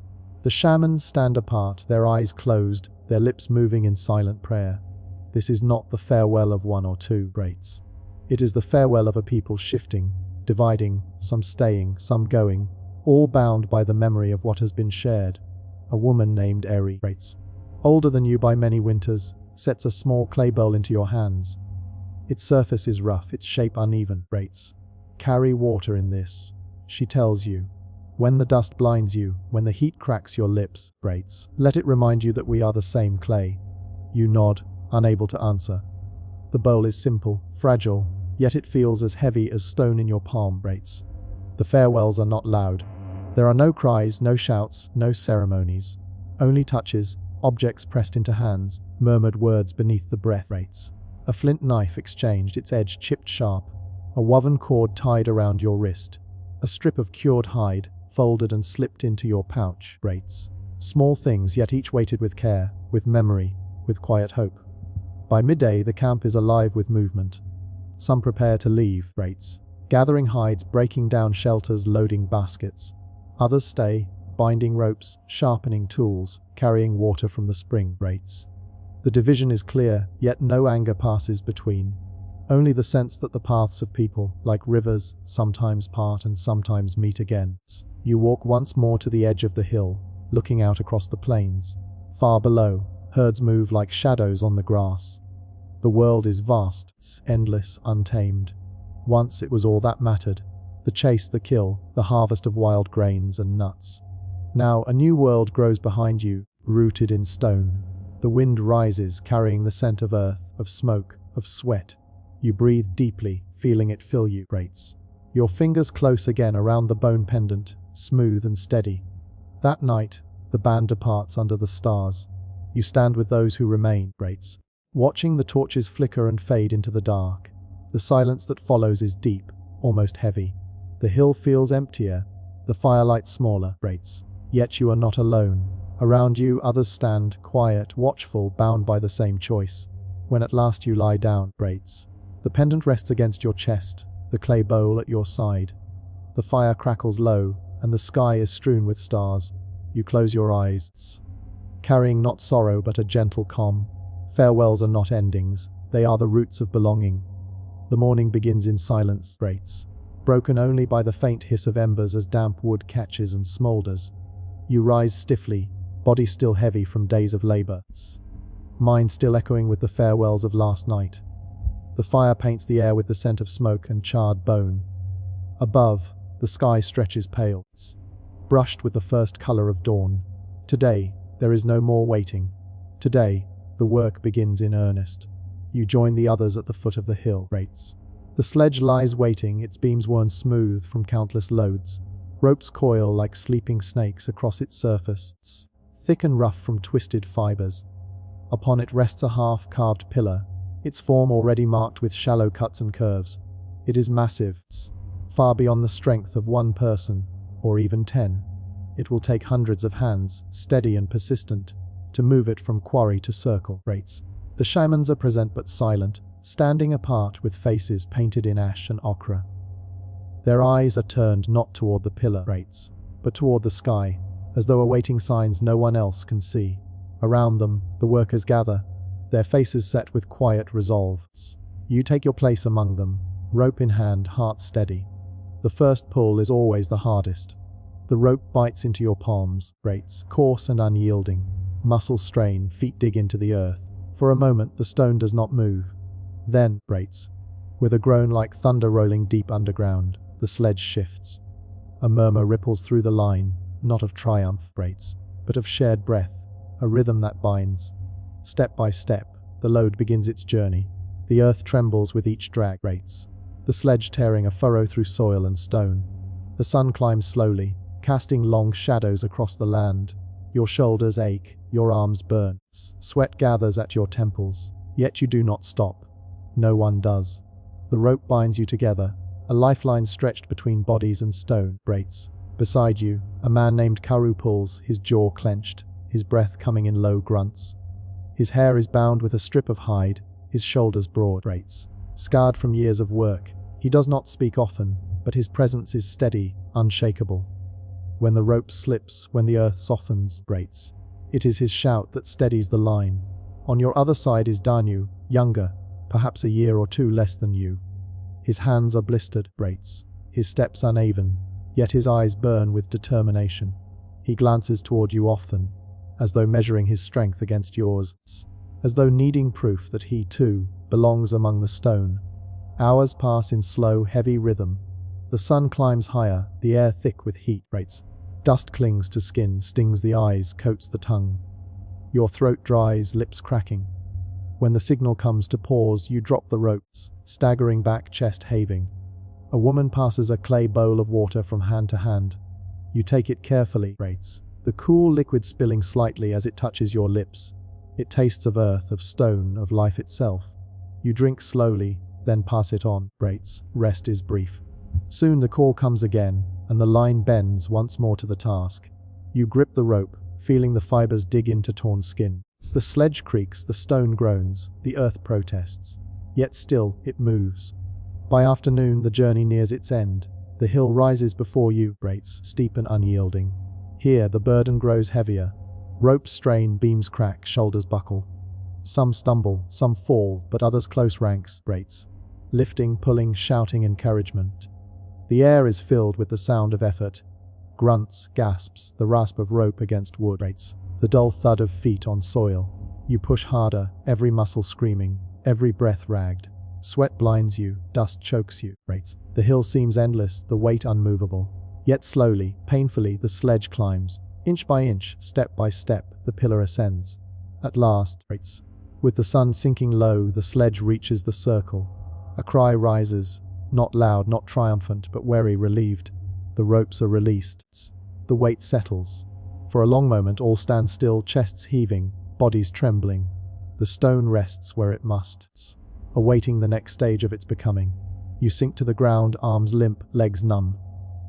The shamans stand apart, their eyes closed, their lips moving in silent prayer. This is not the farewell of one or two, Brates. It is the farewell of a people shifting, dividing, some staying, some going, all bound by the memory of what has been shared. A woman named Eri, Brates, older than you by many winters, sets a small clay bowl into your hands. Its surface is rough, its shape uneven, Brates. Carry water in this, she tells you. When the dust blinds you, when the heat cracks your lips, Brates, let it remind you that we are the same clay. You nod, unable to answer. The bowl is simple, fragile, yet it feels as heavy as stone in your palm, Brates. The farewells are not loud. There are no cries, no shouts, no ceremonies. Only touches, objects pressed into hands, murmured words beneath the breath, Brates. A flint knife exchanged, its edge chipped sharp. A woven cord tied around your wrist. A strip of cured hide, folded and slipped into your pouch, Brates. Small things, yet each weighted with care, with memory, with quiet hope. By midday, the camp is alive with movement. Some prepare to leave, Brates, gathering hides, breaking down shelters, loading baskets. Others stay, binding ropes, sharpening tools, carrying water from the spring, Brates. The division is clear, yet no anger passes between. Only the sense that the paths of people, like rivers, sometimes part and sometimes meet again. You walk once more to the edge of the hill, looking out across the plains. Far below, herds move like shadows on the grass. The world is vast, endless, untamed. Once it was all that mattered. The chase, the kill, the harvest of wild grains and nuts. Now a new world grows behind you, rooted in stone. The wind rises, carrying the scent of earth, of smoke, of sweat. You breathe deeply, feeling it fill you, Brates. Your fingers close again around the bone pendant, smooth and steady. That night, the band departs under the stars. You stand with those who remain, Brates, watching the torches flicker and fade into the dark. The silence that follows is deep, almost heavy. The hill feels emptier, the firelight smaller, Brates. Yet you are not alone. Around you, others stand, quiet, watchful, bound by the same choice. When at last you lie down, Brates, the pendant rests against your chest, the clay bowl at your side. The fire crackles low, and the sky is strewn with stars. You close your eyes, carrying not sorrow but a gentle calm. Farewells are not endings, they are the roots of belonging. The morning begins in silence, broken only by the faint hiss of embers as damp wood catches and smolders. You rise stiffly, body still heavy from days of labor, mind still echoing with the farewells of last night. The fire paints the air with the scent of smoke and charred bone. Above, the sky stretches pale, brushed with the first color of dawn. Today, there is no more waiting. Today, the work begins in earnest. You join the others at the foot of the hill. The sledge lies waiting, its beams worn smooth from countless loads. Ropes coil like sleeping snakes across its surface, thick and rough from twisted fibers. Upon it rests a half-carved pillar, its form already marked with shallow cuts and curves. It is massive, far beyond the strength of one person, or even 10. It will take hundreds of hands, steady and persistent, to move it from quarry to circle. The shamans are present but silent, standing apart with faces painted in ash and ochre. Their eyes are turned not toward the pillar, but toward the sky, as though awaiting signs no one else can see. Around them, the workers gather, their faces set with quiet resolve. You take your place among them, rope in hand, heart steady. The first pull is always the hardest. The rope bites into your palms, coarse and unyielding. Muscles strain, feet dig into the earth. For a moment, the stone does not move. Then, with a groan like thunder rolling deep underground, the sledge shifts. A murmur ripples through the line, not of triumph, but of shared breath, a rhythm that binds. Step by step, the load begins its journey. The earth trembles with each drag, the sledge tearing a furrow through soil and stone. The sun climbs slowly, casting long shadows across the land. Your shoulders ache, your arms burn, sweat gathers at your temples, yet you do not stop. No one does. The rope binds you together, a lifeline stretched between bodies and stone. Beside you, a man named Karu pulls, his jaw clenched, his breath coming in low grunts. His hair is bound with a strip of hide, his shoulders broad, scarred from years of work. He does not speak often, but his presence is steady, unshakable. When the rope slips, when the earth softens, it is his shout that steadies the line. On your other side is Danu, younger, perhaps a year or two less than you. His hands are blistered, his steps uneven, yet his eyes burn with determination. He glances toward you often, as though measuring his strength against yours, as though needing proof that he, too, belongs among the stone. Hours pass in slow, heavy rhythm. The sun climbs higher, the air thick with heat. Dust clings to skin, stings the eyes, coats the tongue. Your throat dries, lips cracking. When the signal comes to pause, you drop the ropes, staggering back, chest heaving. A woman passes a clay bowl of water from hand to hand. You take it carefully, the cool liquid spilling slightly as it touches your lips. It tastes of earth, of stone, of life itself. You drink slowly, then pass it on. Rest is brief. Soon the call comes again, and the line bends once more to the task. You grip the rope, feeling the fibers dig into torn skin. The sledge creaks, the stone groans, the earth protests. Yet still, it moves. By afternoon, the journey nears its end. The hill rises before you, steep and unyielding. Here, the burden grows heavier. Ropes strain, beams crack, shoulders buckle. Some stumble, some fall, but others close ranks, lifting, pulling, shouting encouragement. The air is filled with the sound of effort. Grunts, gasps, the rasp of rope against wood, the dull thud of feet on soil. You push harder, every muscle screaming, every breath ragged. Sweat blinds you, dust chokes you. The hill seems endless, the weight unmovable. Yet slowly, painfully, the sledge climbs. Inch by inch, step by step, the pillar ascends. At last, with the sun sinking low, the sledge reaches the circle. A cry rises, not loud, not triumphant, but wary, relieved. The ropes are released. The weight settles. For a long moment all stand still, chests heaving, bodies trembling. The stone rests where it must, awaiting the next stage of its becoming. You sink to the ground, arms limp, legs numb.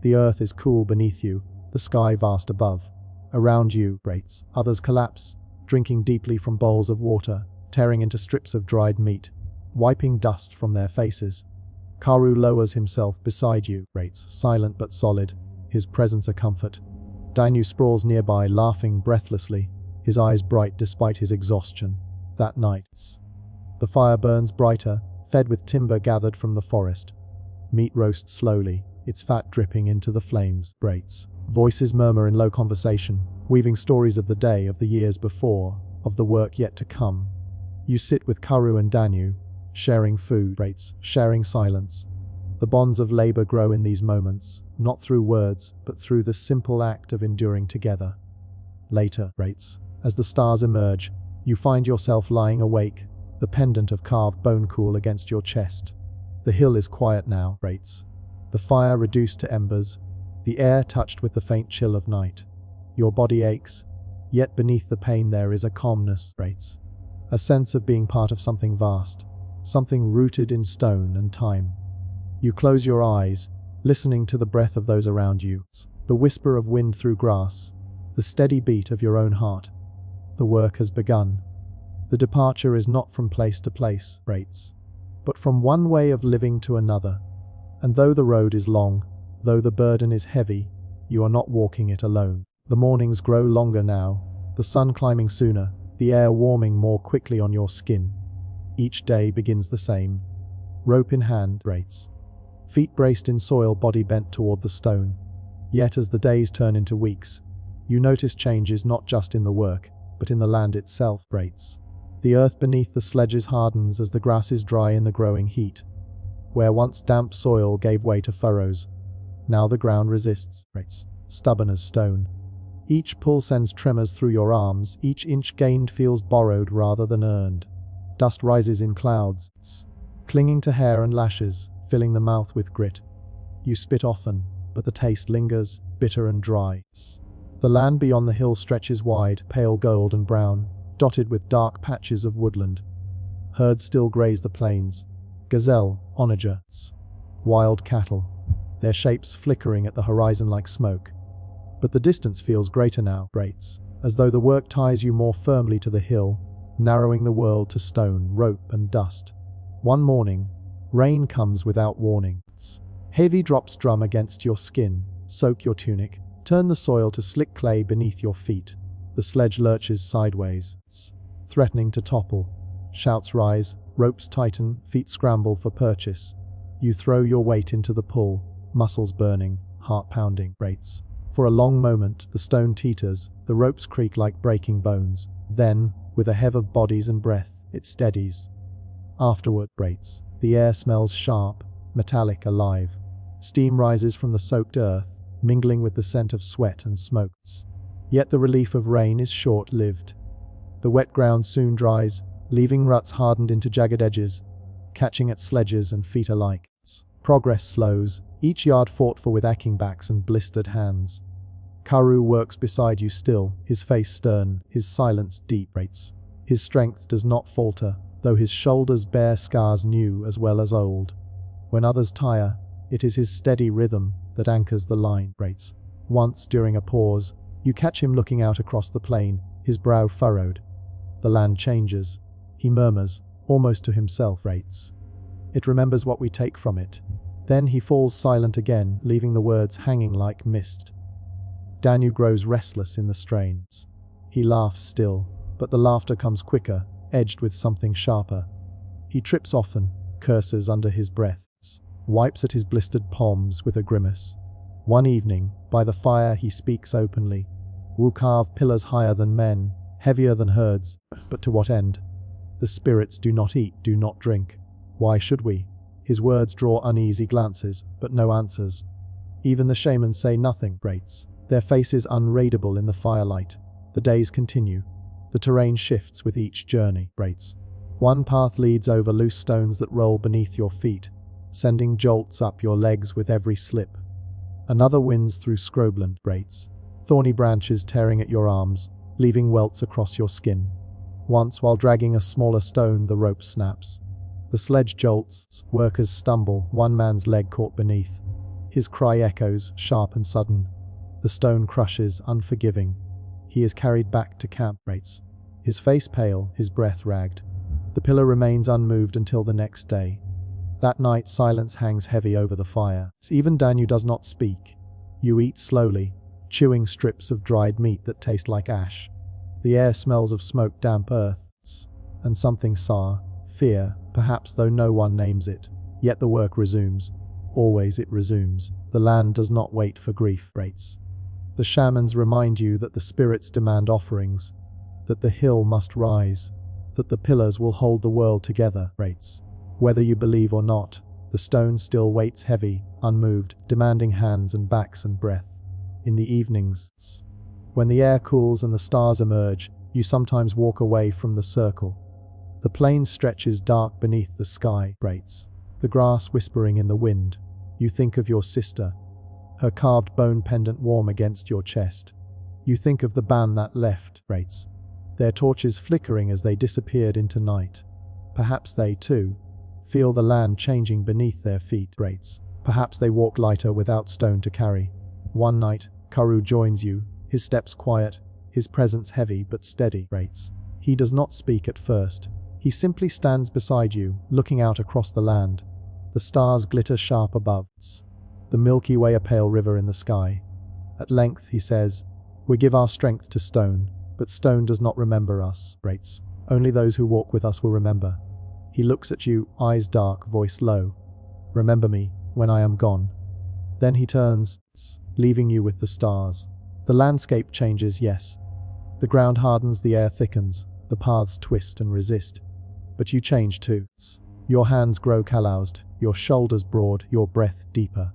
The earth is cool beneath you, the sky vast above. Around you, others collapse, drinking deeply from bowls of water, tearing into strips of dried meat, wiping dust from their faces. Karu lowers himself beside you, silent but solid. his presence a comfort. Danu sprawls nearby, laughing breathlessly, his eyes bright despite his exhaustion. That night, the fire burns brighter, fed with timber gathered from the forest. Meat roasts slowly, its fat dripping into the flames. Grates. Voices murmur in low conversation, weaving stories of the day, of the years before, of the work yet to come. You sit with Karu and Danu, sharing food, grates, sharing silence. The bonds of labor grow in these moments, not through words, but through the simple act of enduring together. Later, grates. As the stars emerge, you find yourself lying awake, the pendant of carved bone cool against your chest. The hill is quiet now, grates. The fire reduced to embers, the air touched with the faint chill of night. Your body aches, yet beneath the pain there is a calmness, grates. A sense of being part of something vast, something rooted in stone and time. You close your eyes, listening to the breath of those around you, the whisper of wind through grass, the steady beat of your own heart. The work has begun. The departure is not from place to place, grates, but from one way of living to another. And though the road is long, though the burden is heavy, you are not walking it alone. The mornings grow longer now, the sun climbing sooner, the air warming more quickly on your skin. Each day begins the same. Rope in hand, grates. Feet braced in soil, body bent toward the stone. Yet as the days turn into weeks, you notice changes not just in the work, but in the land itself, grates. The earth beneath the sledges hardens as the grasses dry in the growing heat. Where once damp soil gave way to furrows, now the ground resists, grates, stubborn as stone. Each pull sends tremors through your arms, each inch gained feels borrowed rather than earned. Dust rises in clouds, clinging to hair and lashes, filling the mouth with grit. You spit often, but the taste lingers, bitter and dry. The land beyond the hill stretches wide, pale gold and brown, dotted with dark patches of woodland. Herds still graze the plains. Gazelle, onager, wild cattle, their shapes flickering at the horizon like smoke. But the distance feels greater now, grates, as though the work ties you more firmly to the hill, narrowing the world to stone, rope and dust. One morning, rain comes without warning. Heavy drops drum against your skin, soak your tunic, turn the soil to slick clay beneath your feet. The sledge lurches sideways, threatening to topple. Shouts rise, ropes tighten, feet scramble for purchase. You throw your weight into the pull, muscles burning, heart pounding, grates. For a long moment, the stone teeters, the ropes creak like breaking bones. Then, with a heave of bodies and breath, it steadies. Afterward, grates. The air smells sharp, metallic, alive. Steam rises from the soaked earth, mingling with the scent of sweat and smoke. Yet the relief of rain is short-lived. The wet ground soon dries, leaving ruts hardened into jagged edges, catching at sledges and feet alike. Progress slows, each yard fought for with aching backs and blistered hands. Karu works beside you still, his face stern, his silence deep, grates. His strength does not falter, though his shoulders bear scars new as well as old. When others tire, it is his steady rhythm that anchors the line, grates. Once, during a pause, you catch him looking out across the plain, his brow furrowed. The land changes. He murmurs, almost to himself, grates. It remembers what we take from it. Then he falls silent again, leaving the words hanging like mist. Danu grows restless in the strains. He laughs still, but the laughter comes quicker, edged with something sharper. He trips often, curses under his breath, wipes at his blistered palms with a grimace. One evening, by the fire, he speaks openly. We'll carve pillars higher than men, heavier than herds, but to what end? The spirits do not eat, do not drink. Why should we? His words draw uneasy glances, but no answers. Even the shamans say nothing, grates. Their faces unreadable in the firelight. The days continue. The terrain shifts with each journey, grates. One path leads over loose stones that roll beneath your feet, sending jolts up your legs with every slip. Another winds through scrubland, grates. Thorny branches tearing at your arms, leaving welts across your skin. Once, while dragging a smaller stone, the rope snaps. The sledge jolts, workers stumble, one man's leg caught beneath. His cry echoes, sharp and sudden. The stone crushes, unforgiving. He is carried back to camp, grates. His face pale, his breath ragged. The pillar remains unmoved until the next day. That night, silence hangs heavy over the fire. Even Danu does not speak. You eat slowly, chewing strips of dried meat that taste like ash. The air smells of smoke, damp earths, and something sour, fear, perhaps, though no one names it. Yet the work resumes. Always it resumes. The land does not wait for grief. The shamans remind you that the spirits demand offerings, that the hill must rise, that the pillars will hold the world together. Whether you believe or not, the stone still waits heavy, unmoved, demanding hands and backs and breath. In the evenings, when the air cools and the stars emerge, you sometimes walk away from the circle. The plain stretches dark beneath the sky, the grass whispering in the wind. You think of your sister, her carved bone pendant warm against your chest. You think of the band that left, their torches flickering as they disappeared into night. Perhaps they, too, feel the land changing beneath their feet. Perhaps they walk lighter without stone to carry. One night, Karu joins you, his steps quiet, his presence heavy but steady. He does not speak at first. He simply stands beside you, looking out across the land. The stars glitter sharp above. The Milky Way, a pale river in the sky. At length, he says, "We give our strength to stone, but stone does not remember us. Only those who walk with us will remember." He looks at you, eyes dark, voice low. "Remember me, when I am gone." Then he turns, leaving you with the stars. The landscape changes, yes. The ground hardens, the air thickens, the paths twist and resist. But you change too. Your hands grow calloused, your shoulders broad, your breath deeper.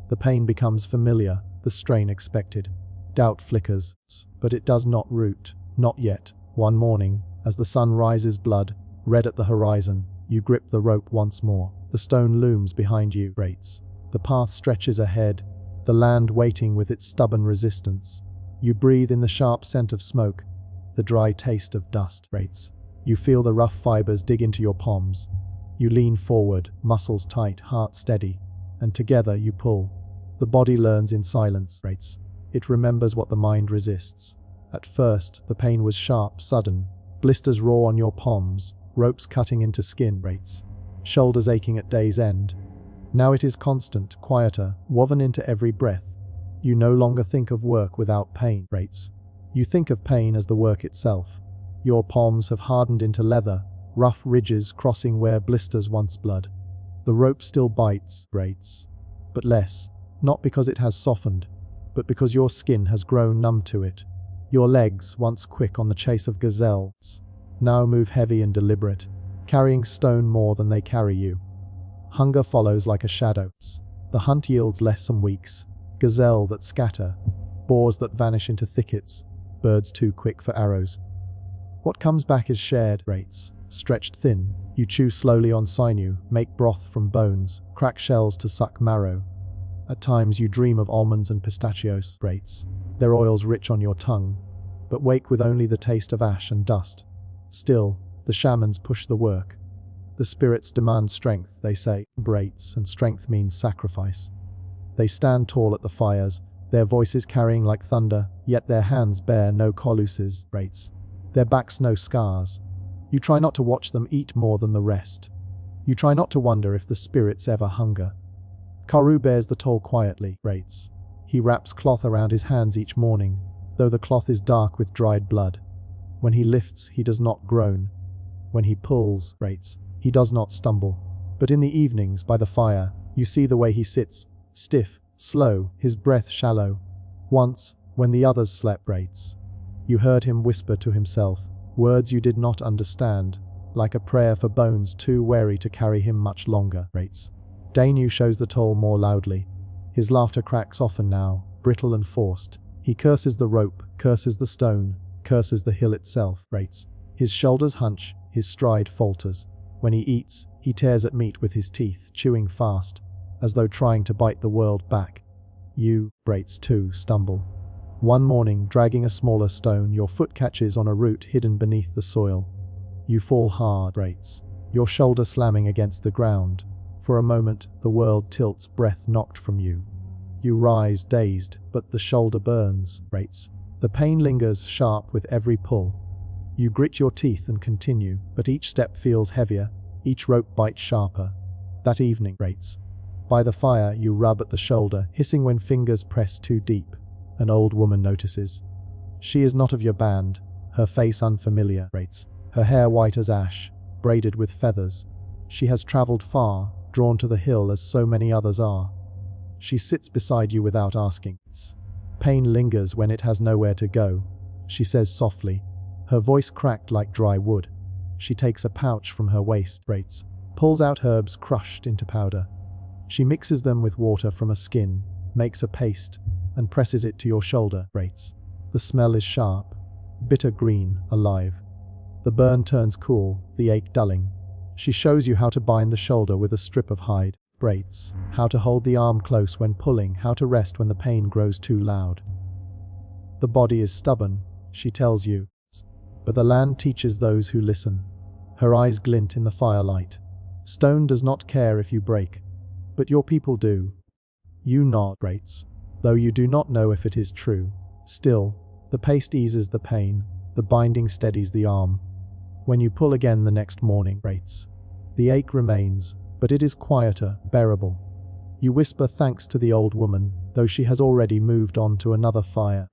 The pain becomes familiar, the strain expected. Doubt flickers, but it does not root, not yet. One morning, as the sun rises blood, red at the horizon, you grip the rope once more. The stone looms behind you. The path stretches ahead, the land waiting with its stubborn resistance. You breathe in the sharp scent of smoke, the dry taste of dust. You feel the rough fibers dig into your palms. You lean forward, muscles tight, heart steady, and together you pull. The body learns in silence. It remembers what the mind resists. At first, the pain was sharp, sudden, blisters raw on your palms, ropes cutting into skin, shoulders aching at day's end. Now it is constant, quieter, woven into every breath. You no longer think of work without pain. You think of pain as the work itself. Your palms have hardened into leather, rough ridges crossing where blisters once bled. The rope still bites, but less, not because it has softened, but because your skin has grown numb to it. Your legs, once quick on the chase of gazelles, now move heavy and deliberate, carrying stone more than they carry you. Hunger follows like a shadow. The hunt yields less some weeks. Gazelle that scatter, boars that vanish into thickets, birds too quick for arrows. What comes back is shared, stretched thin. You chew slowly on sinew, make broth from bones, crack shells to suck marrow. At times you dream of almonds and pistachios, their oils rich on your tongue, but wake with only the taste of ash and dust. Still, the shamans push the work. The spirits demand strength, they say, and strength means sacrifice. They stand tall at the fires, their voices carrying like thunder, yet their hands bear no coluses, their backs no scars. You try not to watch them eat more than the rest. You try not to wonder if the spirits ever hunger. Karu bears the toll quietly, He wraps cloth around his hands each morning, though the cloth is dark with dried blood. When he lifts, he does not groan. When he pulls, he does not stumble. But in the evenings, by the fire, you see the way he sits, stiff, slow, his breath shallow. Once, when the others slept, you heard him whisper to himself, words you did not understand, like a prayer for bones too weary to carry him much longer. Dainu shows the toll more loudly. His laughter cracks often now, brittle and forced. He curses the rope, curses the stone, curses the hill itself. His shoulders hunch, his stride falters. When he eats, he tears at meat with his teeth, chewing fast, as though trying to bite the world back. You, too, stumble. One morning, dragging a smaller stone, your foot catches on a root hidden beneath the soil. You fall hard, your shoulder slamming against the ground. For a moment, the world tilts, breath knocked from you. You rise, dazed, but the shoulder burns, The pain lingers, sharp with every pull. You grit your teeth and continue, but each step feels heavier, each rope bites sharper. That evening, By the fire, you rub at the shoulder, hissing when fingers press too deep. An old woman notices. She is not of your band, her face unfamiliar, her hair white as ash, braided with feathers. She has traveled far, drawn to the hill as so many others are. She sits beside you without asking. Pain lingers when it has nowhere to go, she says softly, her voice cracked like dry wood. She takes a pouch from her waist, pulls out herbs crushed into powder. She mixes them with water from a skin, makes a paste, and presses it to your shoulder. The smell is sharp, bitter green, alive. The burn turns cool, the ache dulling. She shows you how to bind the shoulder with a strip of hide, how to hold the arm close when pulling, how to rest when the pain grows too loud. The body is stubborn, she tells you, but the land teaches those who listen. Her eyes glint in the firelight. Stone does not care if you break, but your people do. You nod, though you do not know if it is true. Still, the paste eases the pain, the binding steadies the arm. When you pull again the next morning, the ache remains, but it is quieter, bearable. You whisper thanks to the old woman, though she has already moved on to another fire,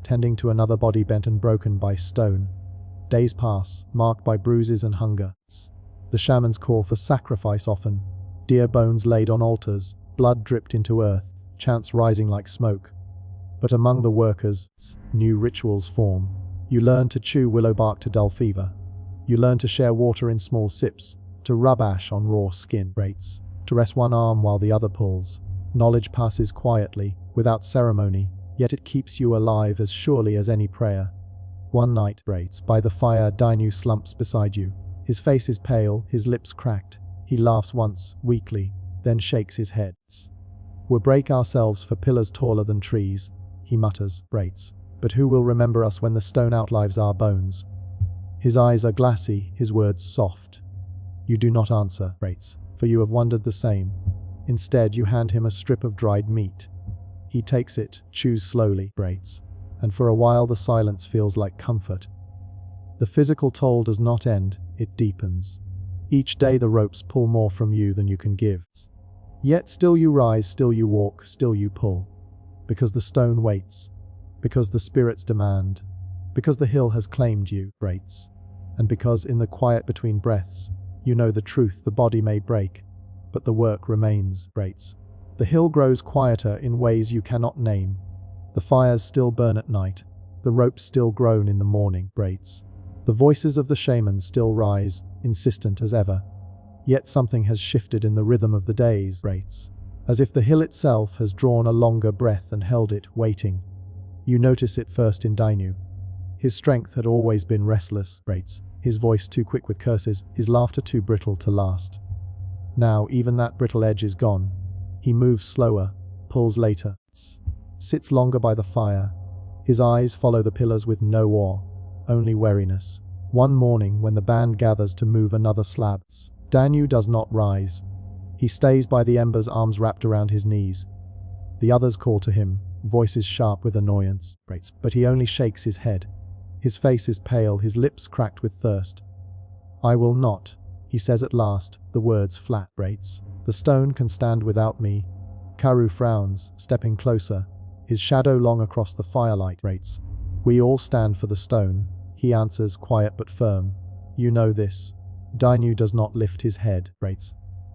tending to another body bent and broken by stone. Days pass, marked by bruises and hunger. The shamans call for sacrifice often, deer bones laid on altars, blood dripped into earth, chants rising like smoke. But among the workers, new rituals form. You learn to chew willow bark to dull fever. You learn to share water in small sips, to rub ash on raw skin, to rest one arm while the other pulls. Knowledge passes quietly, without ceremony, yet it keeps you alive as surely as any prayer. One night, by the fire, Dainu slumps beside you. His face is pale, his lips cracked. He laughs once, weakly, then shakes his head. "We'll break ourselves for pillars taller than trees," he mutters, "but who will remember us when the stone outlives our bones?" His eyes are glassy, his words soft. You do not answer, for you have wondered the same. Instead, you hand him a strip of dried meat. He takes it, chews slowly, and for a while the silence feels like comfort. The physical toll does not end, it deepens. Each day the ropes pull more from you than you can give. Yet still you rise, still you walk, still you pull. Because the stone waits. Because the spirits demand. Because the hill has claimed you, and because in the quiet between breaths, you know the truth: the body may break, but the work remains. The hill grows quieter in ways you cannot name. The fires still burn at night, the ropes still groan in the morning. The voices of the shamans still rise, insistent as ever. Yet something has shifted in the rhythm of the days, as if the hill itself has drawn a longer breath and held it, waiting. You notice it first in Dainu. His strength had always been restless, his voice too quick with curses, his laughter too brittle to last. Now even that brittle edge is gone. He moves slower, pulls later, sits longer by the fire. His eyes follow the pillars with no awe, only wariness. One morning, when the band gathers to move another slab, Dainu does not rise. He stays by the embers, arms wrapped around his knees. The others call to him, voices sharp with annoyance, but he only shakes his head. His face is pale, his lips cracked with thirst. "I will not," he says at last, the words flat. "The stone can stand without me." Karu frowns, stepping closer, his shadow long across the firelight. "We all stand for the stone," he answers, quiet but firm. "You know this." Dainu does not lift his head.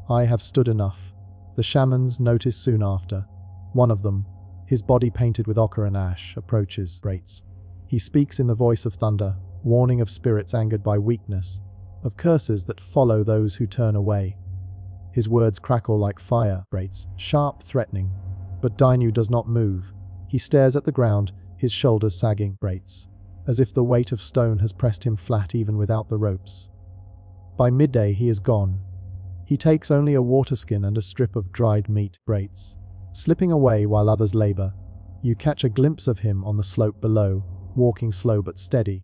"I have stood enough." The shamans notice soon after. One of them, his body painted with ochre and ash, approaches. He speaks in the voice of thunder, warning of spirits angered by weakness, of curses that follow those who turn away. His words crackle like fire, sharp, threatening. But Dainu does not move. He stares at the ground, his shoulders sagging, as if the weight of stone has pressed him flat even without the ropes. By midday he is gone. He takes only a water skin and a strip of dried meat, slipping away while others labor. You catch a glimpse of him on the slope below, walking slow but steady,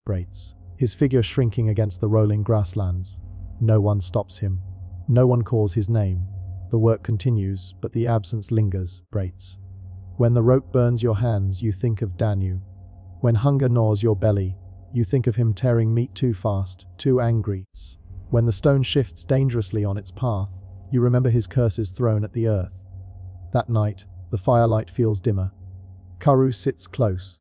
his figure shrinking against the rolling grasslands. No one stops him. No one calls his name. The work continues, but the absence lingers, When the rope burns your hands, you think of Dainu. When hunger gnaws your belly, you think of him tearing meat too fast, too angry. When the stone shifts dangerously on its path, you remember his curses thrown at the earth. That night, the firelight feels dimmer. Karu sits close,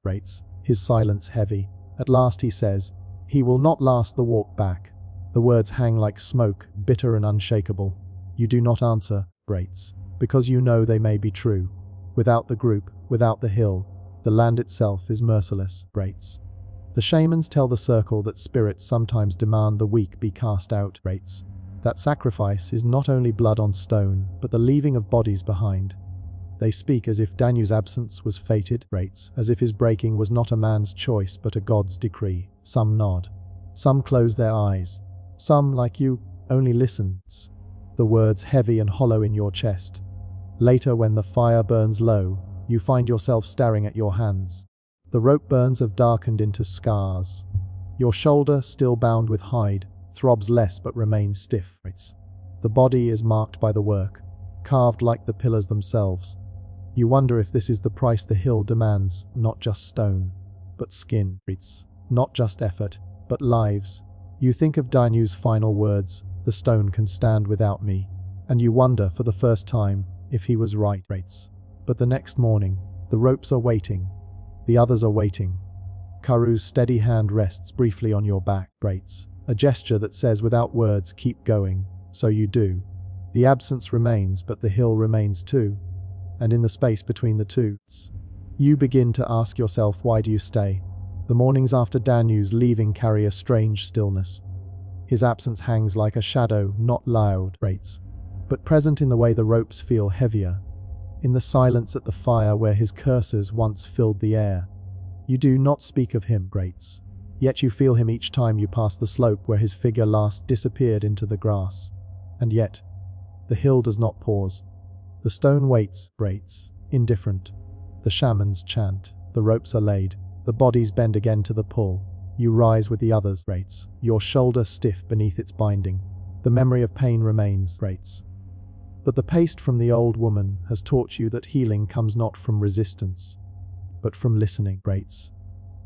his silence heavy. At last he says, "He will not last the walk back." The words hang like smoke, bitter and unshakable. You do not answer, because you know they may be true. Without the group, without the hill, the land itself is merciless, The shamans tell the circle that spirits sometimes demand the weak be cast out, That sacrifice is not only blood on stone, but the leaving of bodies behind. They speak as if Danu's absence was fated, as if his breaking was not a man's choice but a god's decree. Some nod. Some close their eyes. Some, like you, only listen. The words heavy and hollow in your chest. Later, when the fire burns low, you find yourself staring at your hands. The rope burns have darkened into scars. Your shoulder, still bound with hide, throbs less but remains stiff. The body is marked by the work, carved like the pillars themselves. You wonder if this is the price the hill demands, not just stone, but skin. Not just effort, but lives. You think of Danu's final words, "The stone can stand without me," and you wonder for the first time if he was right. But the next morning, the ropes are waiting. The others are waiting. Karu's steady hand rests briefly on your back, a gesture that says without words, "Keep going." So you do. The absence remains, but the hill remains too. And in the space between the two, you begin to ask yourself, why do you stay? The mornings after Danu's leaving carry a strange stillness. His absence hangs like a shadow, not loud, but present in the way the ropes feel heavier, in the silence at the fire where his curses once filled the air. You do not speak of him, yet you feel him each time you pass the slope where his figure last disappeared into the grass. And yet, the hill does not pause. The stone waits, indifferent. The shamans chant, the ropes are laid, the bodies bend again to the pull. You rise with the others, your shoulder stiff beneath its binding. The memory of pain remains, But the paste from the old woman has taught you that healing comes not from resistance, but from listening,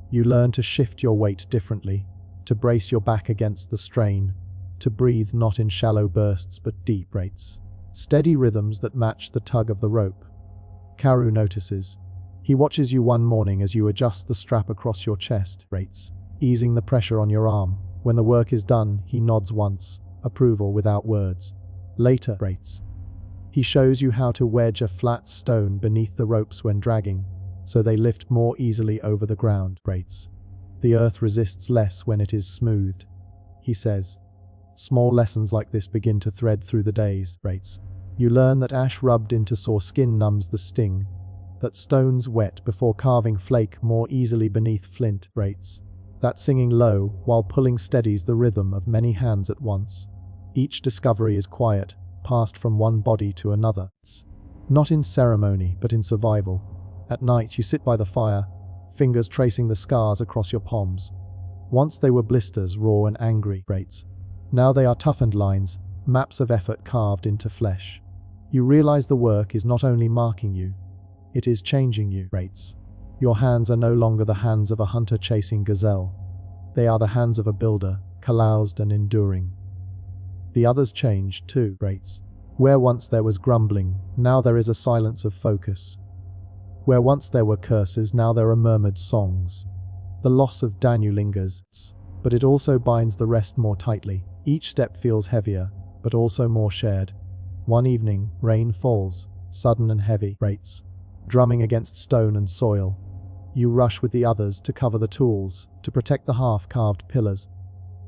You learn to shift your weight differently, to brace your back against the strain, to breathe not in shallow bursts but deep, steady rhythms that match the tug of the rope. Karu notices. He watches you one morning as you adjust the strap across your chest, easing the pressure on your arm. When the work is done, he nods once, approval without words. Later, he shows you how to wedge a flat stone beneath the ropes when dragging, so they lift more easily over the ground. The earth resists less when it is smoothed, he says. Small lessons like this begin to thread through the days. You learn that ash rubbed into sore skin numbs the sting, that stones wet before carving flake more easily beneath flint, that singing low while pulling steadies the rhythm of many hands at once. Each discovery is quiet, passed from one body to another. Not in ceremony, but in survival. At night you sit by the fire, fingers tracing the scars across your palms. Once they were blisters, raw and angry, Now they are toughened lines, maps of effort carved into flesh. You realize the work is not only marking you, it is changing you. Your hands are no longer the hands of a hunter chasing gazelle. They are the hands of a builder, caroused and enduring. The others change too, Where once there was grumbling, now there is a silence of focus. Where once there were curses, now there are murmured songs. The loss of Danu lingers, but it also binds the rest more tightly. Each step feels heavier, but also more shared. One evening, rain falls, sudden and heavy, drumming against stone and soil. You rush with the others to cover the tools, to protect the half-carved pillars.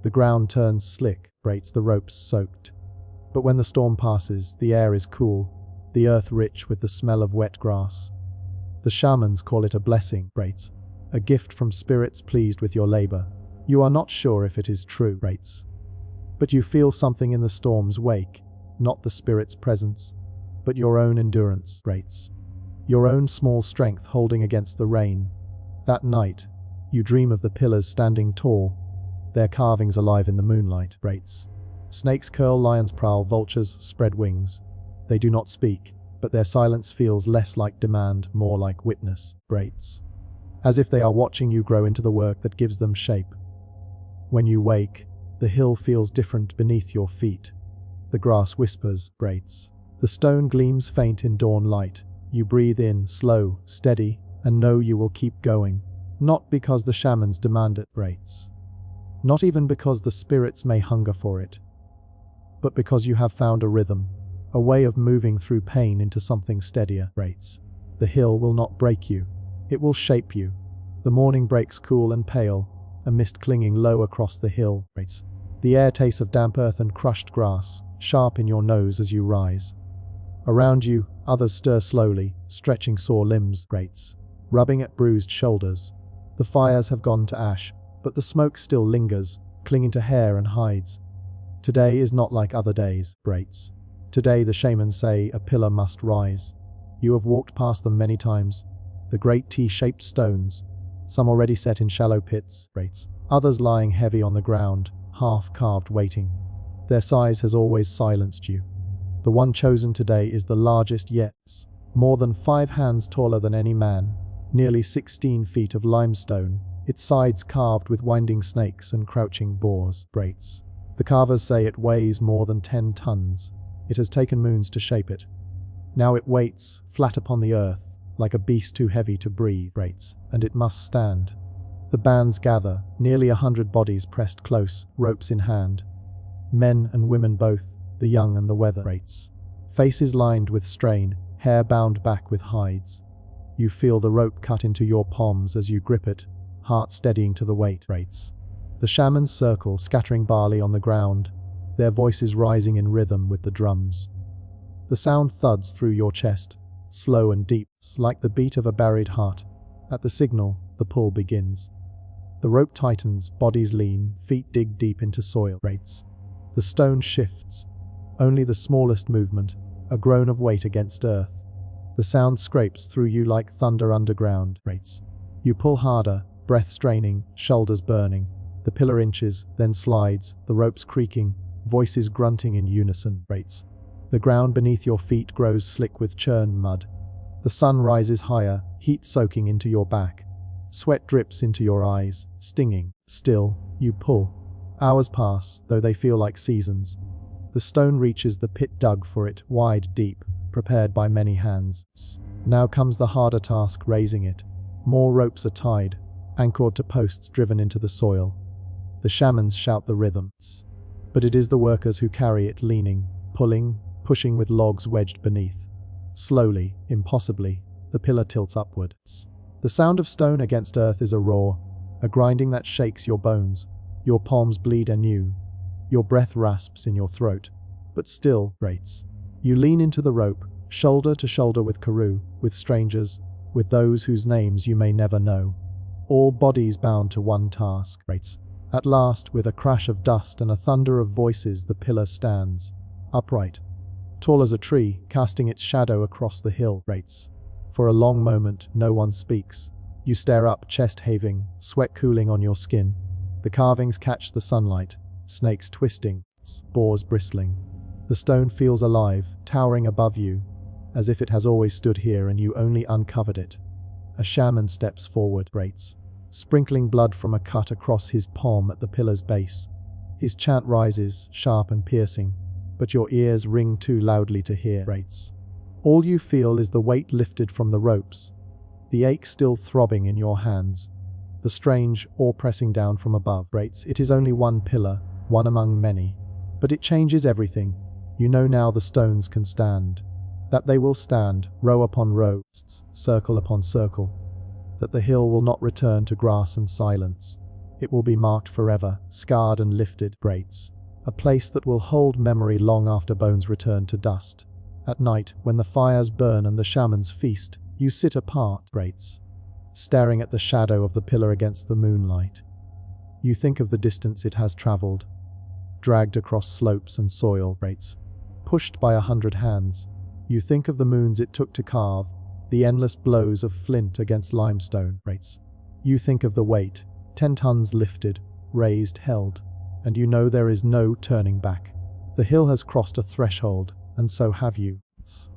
The ground turns slick, the ropes soaked. But when the storm passes, the air is cool, the earth rich with the smell of wet grass. The shamans call it a blessing, a gift from spirits pleased with your labor. You are not sure if it is true, but you feel something in the storm's wake, not the spirit's presence, but your own endurance, your own small strength holding against the rain. That night, you dream of the pillars standing tall, their carvings alive in the moonlight. Snakes curl, lions prowl, vultures spread wings. They do not speak, but their silence feels less like demand, more like witness, as if they are watching you grow into the work that gives them shape. When you wake, the hill feels different beneath your feet. The grass whispers, the stone gleams faint in dawn light, You breathe in, slow, steady, and know you will keep going. Not because the shamans demand it, rates. Not even because the spirits may hunger for it. But because you have found a rhythm, a way of moving through pain into something steadier, rates. The hill will not break you. It will shape you. The morning breaks cool and pale, a mist clinging low across the hill, rates. The air tastes of damp earth and crushed grass, sharp in your nose as you rise. Around you, others stir slowly, stretching sore limbs, rates, rubbing at bruised shoulders. The fires have gone to ash, but the smoke still lingers, clinging to hair and hides. Today is not like other days, rates. Today the shamans say a pillar must rise. You have walked past them many times. The great T-shaped stones, some already set in shallow pits, rates, others lying heavy on the ground, half-carved waiting. Their size has always silenced you. The one chosen today is the largest yet, more than 5 hands taller than any man, nearly 16 feet of limestone, its sides carved with winding snakes and crouching boars, rates. The carvers say it weighs more than 10 tons. It has taken moons to shape it. Now it waits, flat upon the earth, like a beast too heavy to breathe, rates, and it must stand. The bands gather, nearly 100 bodies pressed close, ropes in hand. Men and women both, the young and the weather, rates. Faces lined with strain, hair bound back with hides. You feel the rope cut into your palms as you grip it, heart steadying to the weight, rates. The shamans circle, scattering barley on the ground, their voices rising in rhythm with the drums. The sound thuds through your chest, slow and deep, like the beat of a buried heart. At the signal, the pull begins. The rope tightens, bodies lean, feet dig deep into soil, rates. The stone shifts. Only the smallest movement, a groan of weight against earth. The sound scrapes through you like thunder underground, rates. You pull harder, breath straining, shoulders burning. The pillar inches, then slides, the ropes creaking, voices grunting in unison, rates. The ground beneath your feet grows slick with churned mud. The sun rises higher, heat soaking into your back. Sweat drips into your eyes, stinging. Still, you pull. Hours pass, though they feel like seasons. The stone reaches the pit dug for it, wide, deep, prepared by many hands. Now comes the harder task, raising it. More ropes are tied, anchored to posts driven into the soil. The shamans shout the rhythms. But it is the workers who carry it, leaning, pulling, pushing with logs wedged beneath. Slowly, impossibly, the pillar tilts upwards. The sound of stone against earth is a roar, a grinding that shakes your bones. Your palms bleed anew. Your breath rasps in your throat. But still, rates. You lean into the rope, shoulder to shoulder with Karoo, with strangers, with those whose names you may never know. All bodies bound to one task, rates. At last, with a crash of dust and a thunder of voices, the pillar stands, upright, tall as a tree, casting its shadow across the hill, rates. For a long moment, no one speaks. You stare up, chest heaving, sweat cooling on your skin. The carvings catch the sunlight, snakes twisting, boars bristling. The stone feels alive, towering above you, as if it has always stood here and you only uncovered it. A shaman steps forward, rates, sprinkling blood from a cut across his palm at the pillar's base. His chant rises, sharp and piercing, but your ears ring too loudly to hear, rates. All you feel is the weight lifted from the ropes, the ache still throbbing in your hands, the strange awe pressing down from above, rates. It is only one pillar, one among many, but it changes everything. You know now the stones can stand, that they will stand, row upon row, circle upon circle, that the hill will not return to grass and silence. It will be marked forever, scarred and lifted, rates. A place that will hold memory long after bones return to dust. At night, when the fires burn and the shamans feast, you sit apart, rates, staring at the shadow of the pillar against the moonlight. You think of the distance it has traveled, dragged across slopes and soil, rates, pushed by 100 hands. You think of the moons it took to carve, the endless blows of flint against limestone, rates. You think of the weight, 10 tons lifted, raised, held, and you know there is no turning back. The hill has crossed a threshold, and so have you.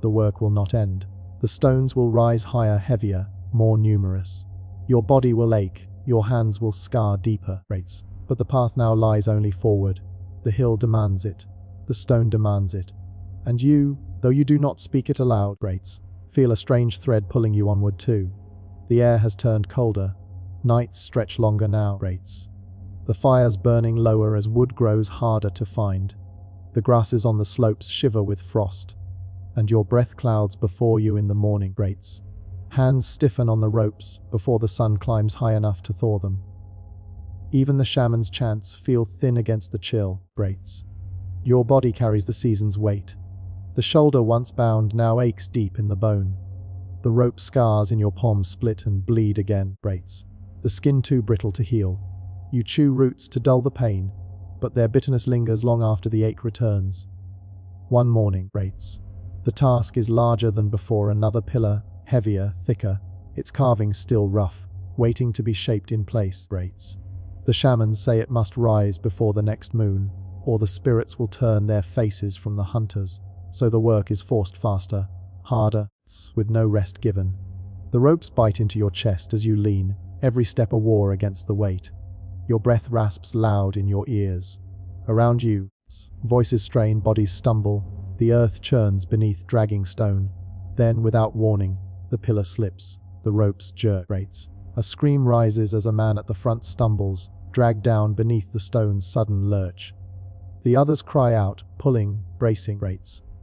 The work will not end. The stones will rise higher, heavier, more numerous. Your body will ache, your hands will scar deeper, rates. But the path now lies only forward. The hill demands it. The stone demands it. And you, though you do not speak it aloud, rates, feel a strange thread pulling you onward too. The air has turned colder. Nights stretch longer now. The fire's burning lower as wood grows harder to find. The grasses on the slopes shiver with frost, and your breath clouds before you in the morning. Hands stiffen on the ropes before the sun climbs high enough to thaw them. Even the shaman's chants feel thin against the chill. Your body carries the season's weight. The shoulder once bound now aches deep in the bone. The rope scars in your palm split and bleed again. The skin too brittle to heal. You chew roots to dull the pain, but their bitterness lingers long after the ache returns. One morning, the task is larger than before. Another pillar, heavier, thicker, its carving still rough, waiting to be shaped in place. The shamans say it must rise before the next moon, or the spirits will turn their faces from the hunters, so the work is forced faster, harder, with no rest given. The ropes bite into your chest as you lean, every step a war against the weight. Your breath rasps loud in your ears. Around you, voices strain, bodies stumble, the earth churns beneath dragging stone. Then, without warning, the pillar slips, the ropes jerk. A scream rises as a man at the front stumbles, dragged down beneath the stone's sudden lurch. The others cry out, pulling, bracing,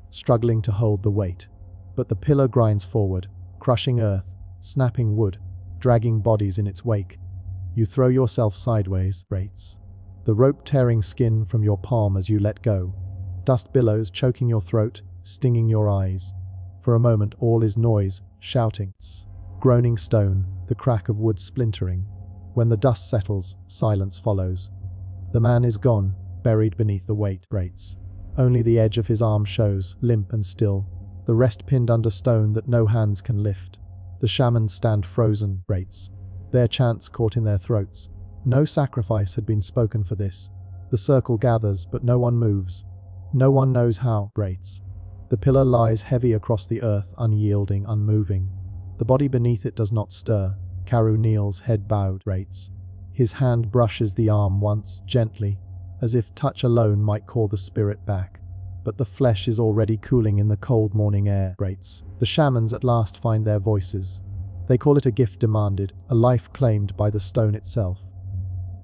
struggling to hold the weight. But the pillar grinds forward, crushing earth, snapping wood, dragging bodies in its wake. You throw yourself sideways, the rope tearing skin from your palm as you let go. Dust billows choking your throat, stinging your eyes. For a moment all is noise, shouting, groaning stone, the crack of wood splintering. When the dust settles, silence follows. The man is gone, buried beneath the weight. Only the edge of his arm shows, limp and still, the rest pinned under stone that no hands can lift. The shamans stand frozen, their chants caught in their throats. No sacrifice had been spoken for this. The circle gathers, but no one moves. No one knows how. The pillar lies heavy across the earth, unyielding, unmoving. The body beneath it does not stir. Karu kneels, head bowed. His hand brushes the arm once, gently, as if touch alone might call the spirit back. But the flesh is already cooling in the cold morning air. The shamans at last find their voices. They call it a gift demanded, a life claimed by the stone itself.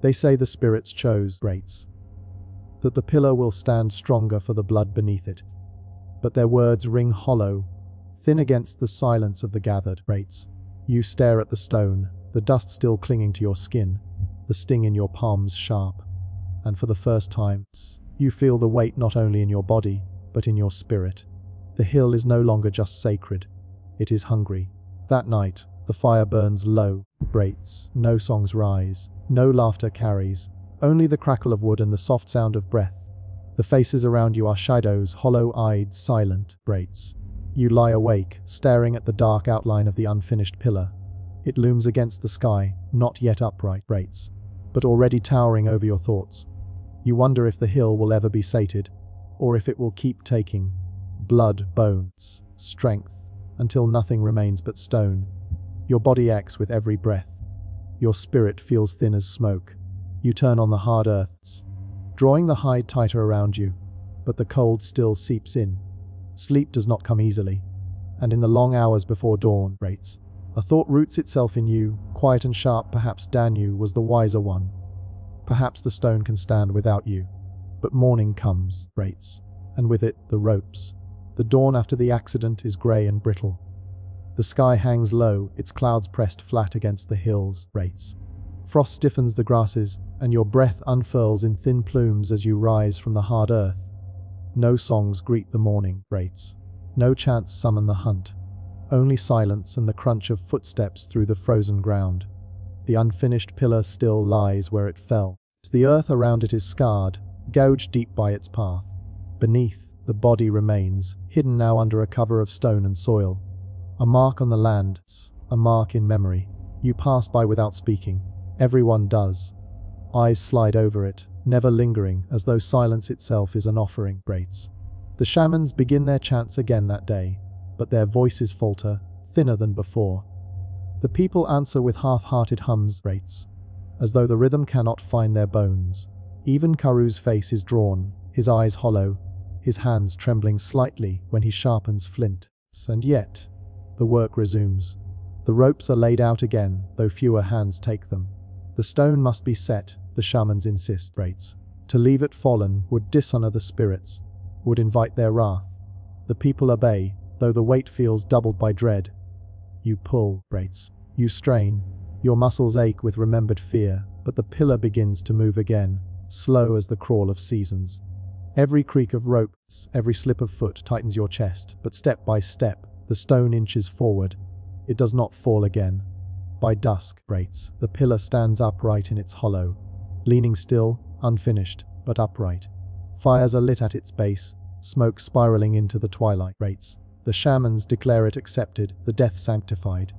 They say the spirits chose, that the pillar will stand stronger for the blood beneath it. But their words ring hollow, thin against the silence of the gathered. You stare at the stone, the dust still clinging to your skin, the sting in your palms sharp. And for the first time, you feel the weight not only in your body, but in your spirit. The hill is no longer just sacred, it is hungry. That night, the fire burns low, no songs rise, no laughter carries, only the crackle of wood and the soft sound of breath. The faces around you are shadows, hollow-eyed, silent. You lie awake, staring at the dark outline of the unfinished pillar. It looms against the sky, not yet upright, but already towering over your thoughts. You wonder if the hill will ever be sated, or if it will keep taking blood, bones, strength, until nothing remains but stone. Your body aches with every breath. Your spirit feels thin as smoke. You turn on the hard earths, drawing the hide tighter around you, but the cold still seeps in. Sleep does not come easily, and in the long hours before dawn, a thought roots itself in you, quiet and sharp. Perhaps Danu was the wiser one. Perhaps the stone can stand without you. But morning comes, and with it, the ropes. The dawn after the accident is grey and brittle. The sky hangs low, its clouds pressed flat against the hills. Frost stiffens the grasses, and your breath unfurls in thin plumes as you rise from the hard earth. No songs greet the morning, no chants summon the hunt. Only silence and the crunch of footsteps through the frozen ground. The unfinished pillar still lies where it fell. The earth around it is scarred, gouged deep by its path. Beneath, the body remains, hidden now under a cover of stone and soil. A mark on the land, a mark in memory. You pass by without speaking. Everyone does. Eyes slide over it, never lingering, as though silence itself is an offering. The shamans begin their chants again that day, but their voices falter, thinner than before. The people answer with half-hearted hums, as though the rhythm cannot find their bones. Even Karu's face is drawn, his eyes hollow, his hands trembling slightly when he sharpens flint. And yet, The work resumes. The ropes are laid out again, though fewer hands take them. The stone must be set, the shamans insist. To leave it fallen would dishonor the spirits, would invite their wrath. The people obey, though the weight feels doubled by dread. You pull, you strain, your muscles ache with remembered fear, but the pillar begins to move again, slow as the crawl of seasons. Every creak of ropes, every slip of foot tightens your chest, but step by step, the stone inches forward. It does not fall again. By dusk, the pillar stands upright in its hollow, leaning still, unfinished, but upright. Fires are lit at its base, smoke spiraling into the twilight. The shamans declare it accepted, the death sanctified.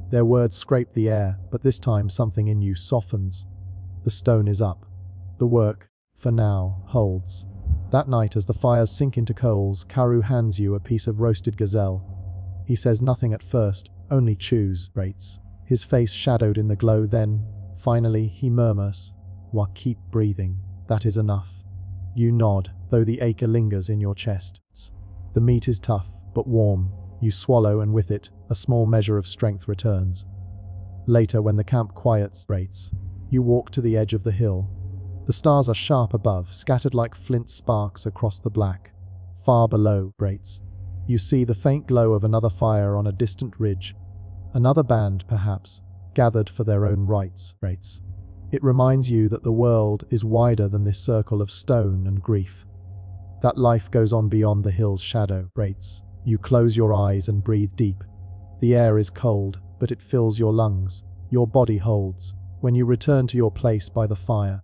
Their words scrape the air, but this time something in you softens. The stone is up. The work, for now, holds. That night, as the fires sink into coals, Karu hands you a piece of roasted gazelle. He says nothing at first, only chews, his face shadowed in the glow. Then, finally, he murmurs, keep breathing, that is enough." You nod, though the ache lingers in your chest. The meat is tough, but warm. You swallow, and with it, a small measure of strength returns. Later, when the camp quiets, you walk to the edge of the hill. The stars are sharp above, scattered like flint sparks across the black. Far below, you see the faint glow of another fire on a distant ridge. Another band, perhaps, gathered for their own rites. It reminds you that the world is wider than this circle of stone and grief. That life goes on beyond the hill's shadow. You close your eyes and breathe deep. The air is cold, but it fills your lungs. Your body holds. When you return to your place by the fire,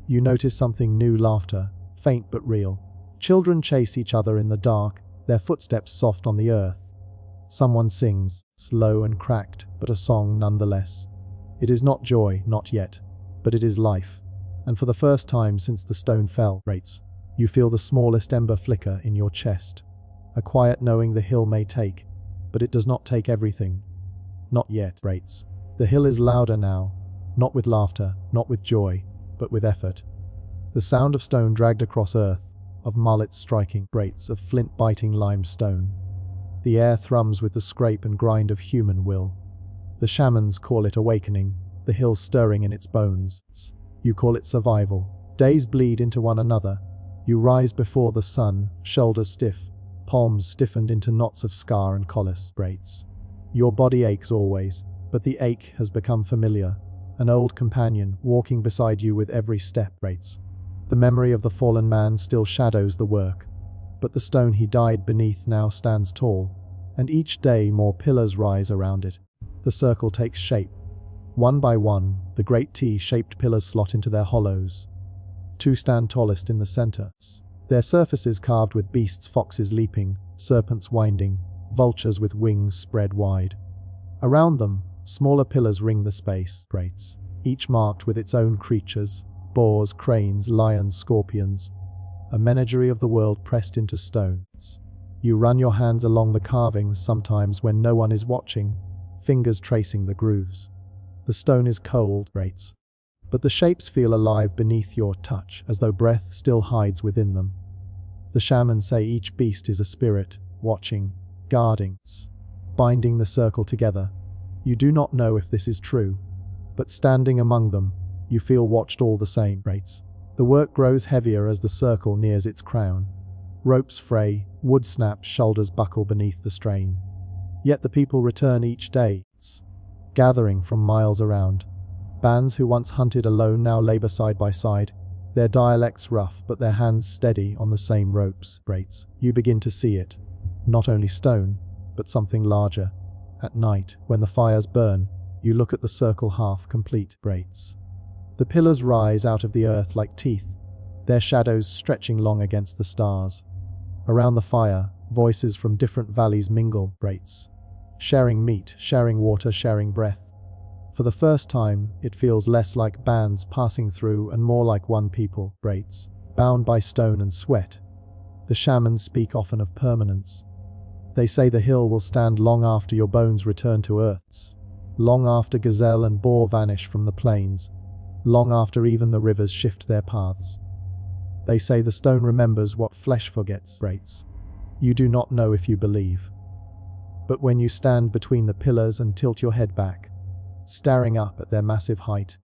you notice something new: laughter, faint but real. Children chase each other in the dark, their footsteps soft on the earth. Someone sings, slow and cracked, but a song nonetheless. It is not joy, not yet, but it is life. And for the first time since the stone fell, you feel the smallest ember flicker in your chest. A quiet knowing the hill may take, but it does not take everything. Not yet. The hill is louder now, not with laughter, not with joy, but with effort. The sound of stone dragged across earth, of mullets striking grates, of flint biting limestone. The air thrums with the scrape and grind of human will. The shamans call it awakening, the hill stirring in its bones. You call it survival. Days bleed into one another. You rise before the sun, shoulders stiff, palms stiffened into knots of scar and callus. Your body aches always, but the ache has become familiar, an old companion walking beside you with every step. The memory of the fallen man still shadows the work, but the stone he died beneath now stands tall, and each day more pillars rise around it. The circle takes shape. One by one, the great T-shaped pillars slot into their hollows. Two stand tallest in the center, their surfaces carved with beasts, foxes leaping, serpents winding, vultures with wings spread wide. Around them, smaller pillars ring the space, each marked with its own creatures: boars, cranes, lions, scorpions. A menagerie of the world pressed into stone. You run your hands along the carvings, sometimes when no one is watching, fingers tracing the grooves. The stone is cold, but the shapes feel alive beneath your touch, as though breath still hides within them. The shamans say each beast is a spirit, watching, guarding, binding the circle together. You do not know if this is true, but standing among them, you feel watched all the same. The work grows heavier as the circle nears its crown. Ropes fray, wood snaps, shoulders buckle beneath the strain. Yet the people return each day, gathering from miles around. Bands who once hunted alone now labor side by side, their dialects rough but their hands steady on the same ropes. You begin to see it. Not only stone, but something larger. At night, when the fires burn, you look at the circle half complete. The pillars rise out of the earth like teeth, their shadows stretching long against the stars. Around the fire, voices from different valleys mingle, sharing meat, sharing water, sharing breath. For the first time, it feels less like bands passing through and more like one people, bound by stone and sweat. The shamans speak often of permanence. They say the hill will stand long after your bones return to earth, long after gazelle and boar vanish from the plains, long after even the rivers shift their paths. They say the stone remembers what flesh forgets. You do not know if you believe. But when you stand between the pillars and tilt your head back, staring up at their massive height,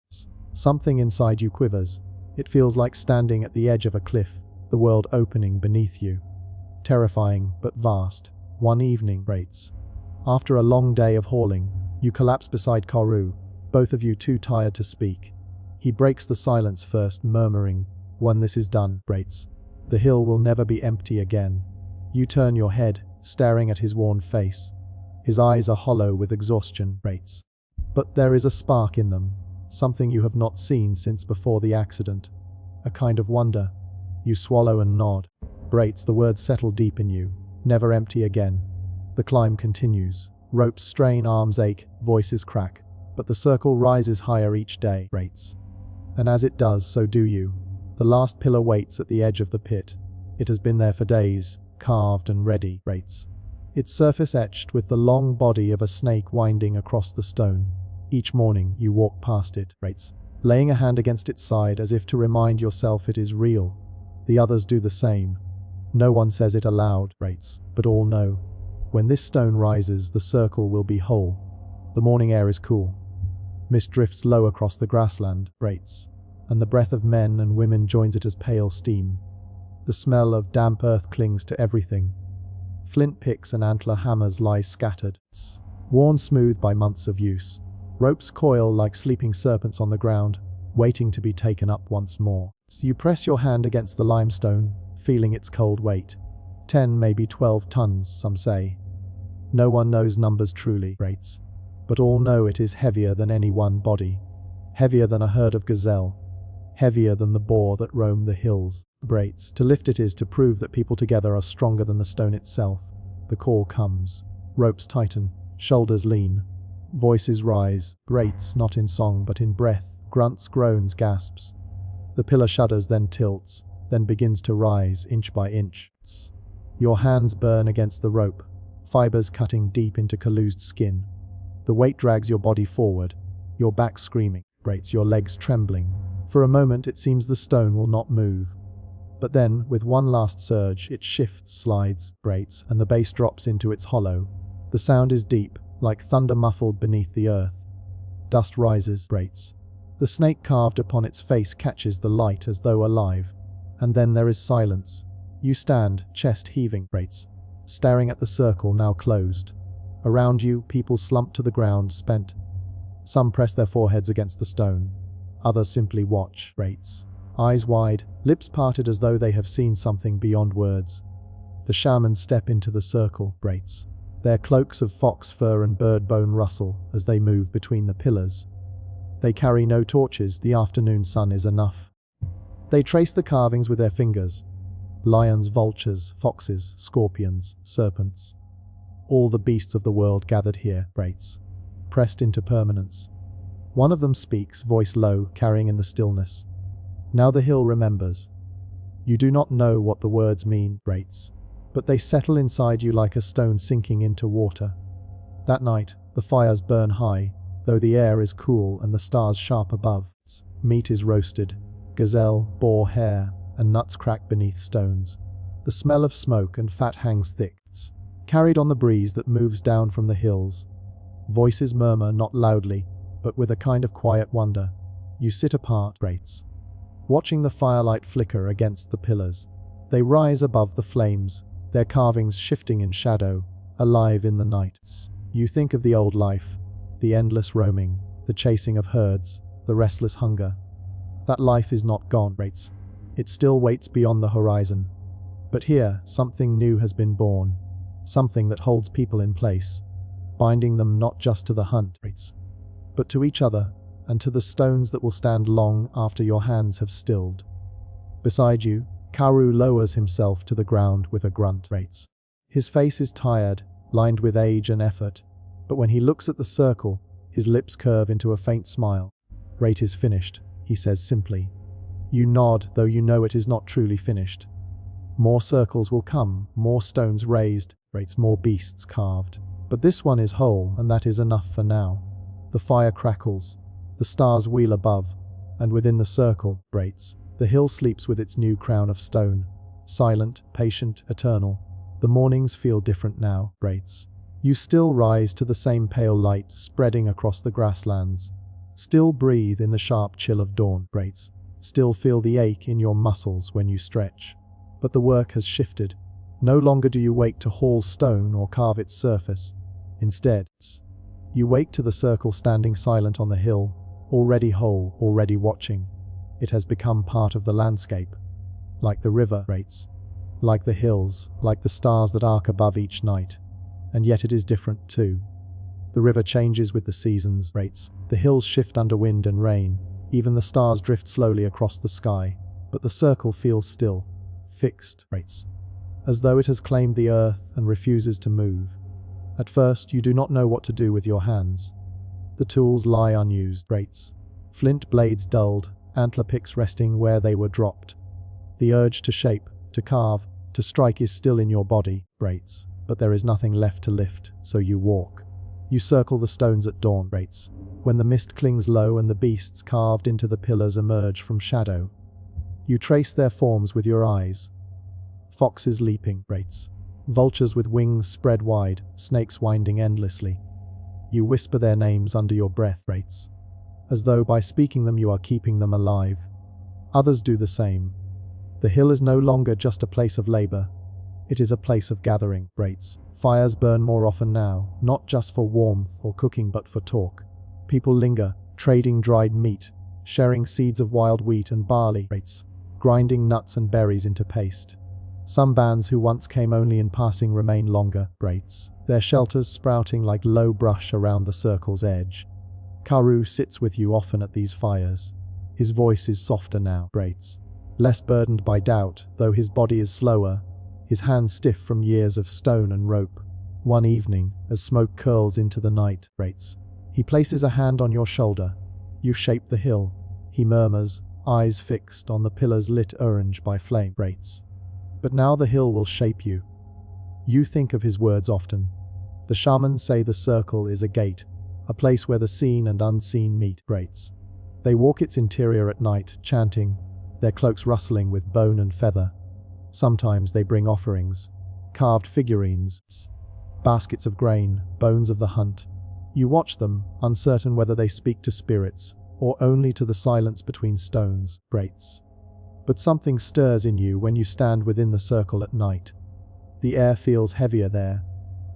something inside you quivers. It feels like standing at the edge of a cliff, the world opening beneath you. Terrifying, but vast. One evening, rates. After a long day of hauling, you collapse beside Karu, both of you too tired to speak. He breaks the silence first, murmuring, "When this is done, rates, the hill will never be empty again." You turn your head, staring at his worn face. His eyes are hollow with exhaustion, rates. But there is a spark in them, something you have not seen since before the accident. A kind of wonder. You swallow and nod. Brates, the words settle deep in you. Never empty again. The climb continues. Ropes strain, arms ache, voices crack. But the circle rises higher each day, rates. And as it does, so do you. The last pillar waits at the edge of the pit. It has been there for days, carved and ready, rates. Its surface etched with the long body of a snake winding across the stone. Each morning you walk past it, rates, laying a hand against its side as if to remind yourself it is real. The others do the same. No one says it aloud, rates, but all know. When this stone rises, the circle will be whole. The morning air is cool. Mist drifts low across the grassland, rates, and the breath of men and women joins it as pale steam. The smell of damp earth clings to everything. Flint picks and antler hammers lie scattered, worn smooth by months of use. Ropes coil like sleeping serpents on the ground, waiting to be taken up once more. You press your hand against the limestone, feeling its cold weight. 10, maybe 12 tons, some say. No one knows numbers truly, rates, but all know it is heavier than any one body. Heavier than a herd of gazelle. Heavier than the boar that roam the hills. Brates. To lift it is to prove that people together are stronger than the stone itself. The call comes. Ropes tighten. Shoulders lean. Voices rise. Brates, not in song but in breath. Grunts, groans, gasps. The pillar shudders, then tilts, then begins to rise inch by inch. Your hands burn against the rope, fibers cutting deep into collused skin. The weight drags your body forward, your back screaming, Brates, your legs trembling. For a moment it seems the stone will not move. But then, with one last surge, it shifts, slides, Brates, and the base drops into its hollow. The sound is deep, like thunder muffled beneath the earth. Dust rises, Brates. The snake carved upon its face catches the light as though alive. And then there is silence. You stand, chest heaving, Brates, staring at the circle now closed. Around you, people slump to the ground, spent. Some press their foreheads against the stone. Others simply watch, Brates, eyes wide, lips parted as though they have seen something beyond words. The shamans step into the circle, Brates. Their cloaks of fox fur and bird bone rustle as they move between the pillars. They carry no torches, the afternoon sun is enough. They trace the carvings with their fingers. Lions, vultures, foxes, scorpions, serpents. All the beasts of the world gathered here, Brates, pressed into permanence. One of them speaks, voice low, carrying in the stillness. Now the hill remembers. You do not know what the words mean, Brates, but they settle inside you like a stone sinking into water. That night, the fires burn high, though the air is cool and the stars sharp above. Meat is roasted. Gazelle, boar hair, and nuts crack beneath stones. The smell of smoke and fat hangs thick, carried on the breeze that moves down from the hills. Voices murmur not loudly, but with a kind of quiet wonder. You sit apart, Brates, watching the firelight flicker against the pillars. They rise above the flames, their carvings shifting in shadow, alive in the night. You think of the old life, the endless roaming, the chasing of herds, the restless hunger. That life is not gone, Brates. It still waits beyond the horizon. But here, something new has been born. Something that holds people in place, binding them not just to the hunt, Brates, but to each other, and to the stones that will stand long after your hands have stilled. Beside you, Karu lowers himself to the ground with a grunt, Brates. His face is tired, lined with age and effort, but when he looks at the circle, his lips curve into a faint smile. Rate is finished, he says simply. You nod, though you know it is not truly finished. More circles will come, more stones raised, Brates, more beasts carved. But this one is whole, and that is enough for now. The fire crackles, the stars wheel above, and within the circle, Brates, the hill sleeps with its new crown of stone. Silent, patient, eternal. The mornings feel different now, Brates. You still rise to the same pale light spreading across the grasslands. Still breathe in the sharp chill of dawn, rates. Still feel the ache in your muscles when you stretch. But the work has shifted. No longer do you wake to haul stone or carve its surface. Instead, you wake to the circle standing silent on the hill, already whole, already watching. It has become part of the landscape. Like the river, rates. Like the hills, like the stars that arc above each night. And yet it is different too. The river changes with the seasons, rates. The hills shift under wind and rain. Even the stars drift slowly across the sky. But the circle feels still, fixed, rates. As though it has claimed the earth and refuses to move. At first, you do not know what to do with your hands. The tools lie unused, rates. Flint blades dulled, antler picks resting where they were dropped. The urge to shape, to carve, to strike is still in your body, rates. But there is nothing left to lift, so you walk. You circle the stones at dawn, rates. When the mist clings low and the beasts carved into the pillars emerge from shadow. You trace their forms with your eyes. Foxes leaping, rates. Vultures with wings spread wide, snakes winding endlessly. You whisper their names under your breath, rates. As though by speaking them you are keeping them alive. Others do the same. The hill is no longer just a place of labor. It is a place of gathering, rates. Fires burn more often now, not just for warmth or cooking but for talk. People linger, trading dried meat, sharing seeds of wild wheat and barley, rates. Grinding nuts and berries into paste. Some bands who once came only in passing remain longer, rates. Their shelters sprouting like low brush around the circle's edge. Karu sits with you often at these fires. His voice is softer now, rates. Less burdened by doubt, though his body is slower. His hands stiff from years of stone and rope. One evening, as smoke curls into the night, rates. He places a hand on your shoulder. You shape the hill. He murmurs, eyes fixed on the pillars lit orange by flame, rates. But now the hill will shape you. You think of his words often. The shamans say the circle is a gate, a place where the seen and unseen meet, rates. They walk its interior at night, chanting, their cloaks rustling with bone and feather. Sometimes they bring offerings, carved figurines, baskets of grain, bones of the hunt. You watch them, uncertain whether they speak to spirits, or only to the silence between stones, rates. But something stirs in you when you stand within the circle at night. The air feels heavier there,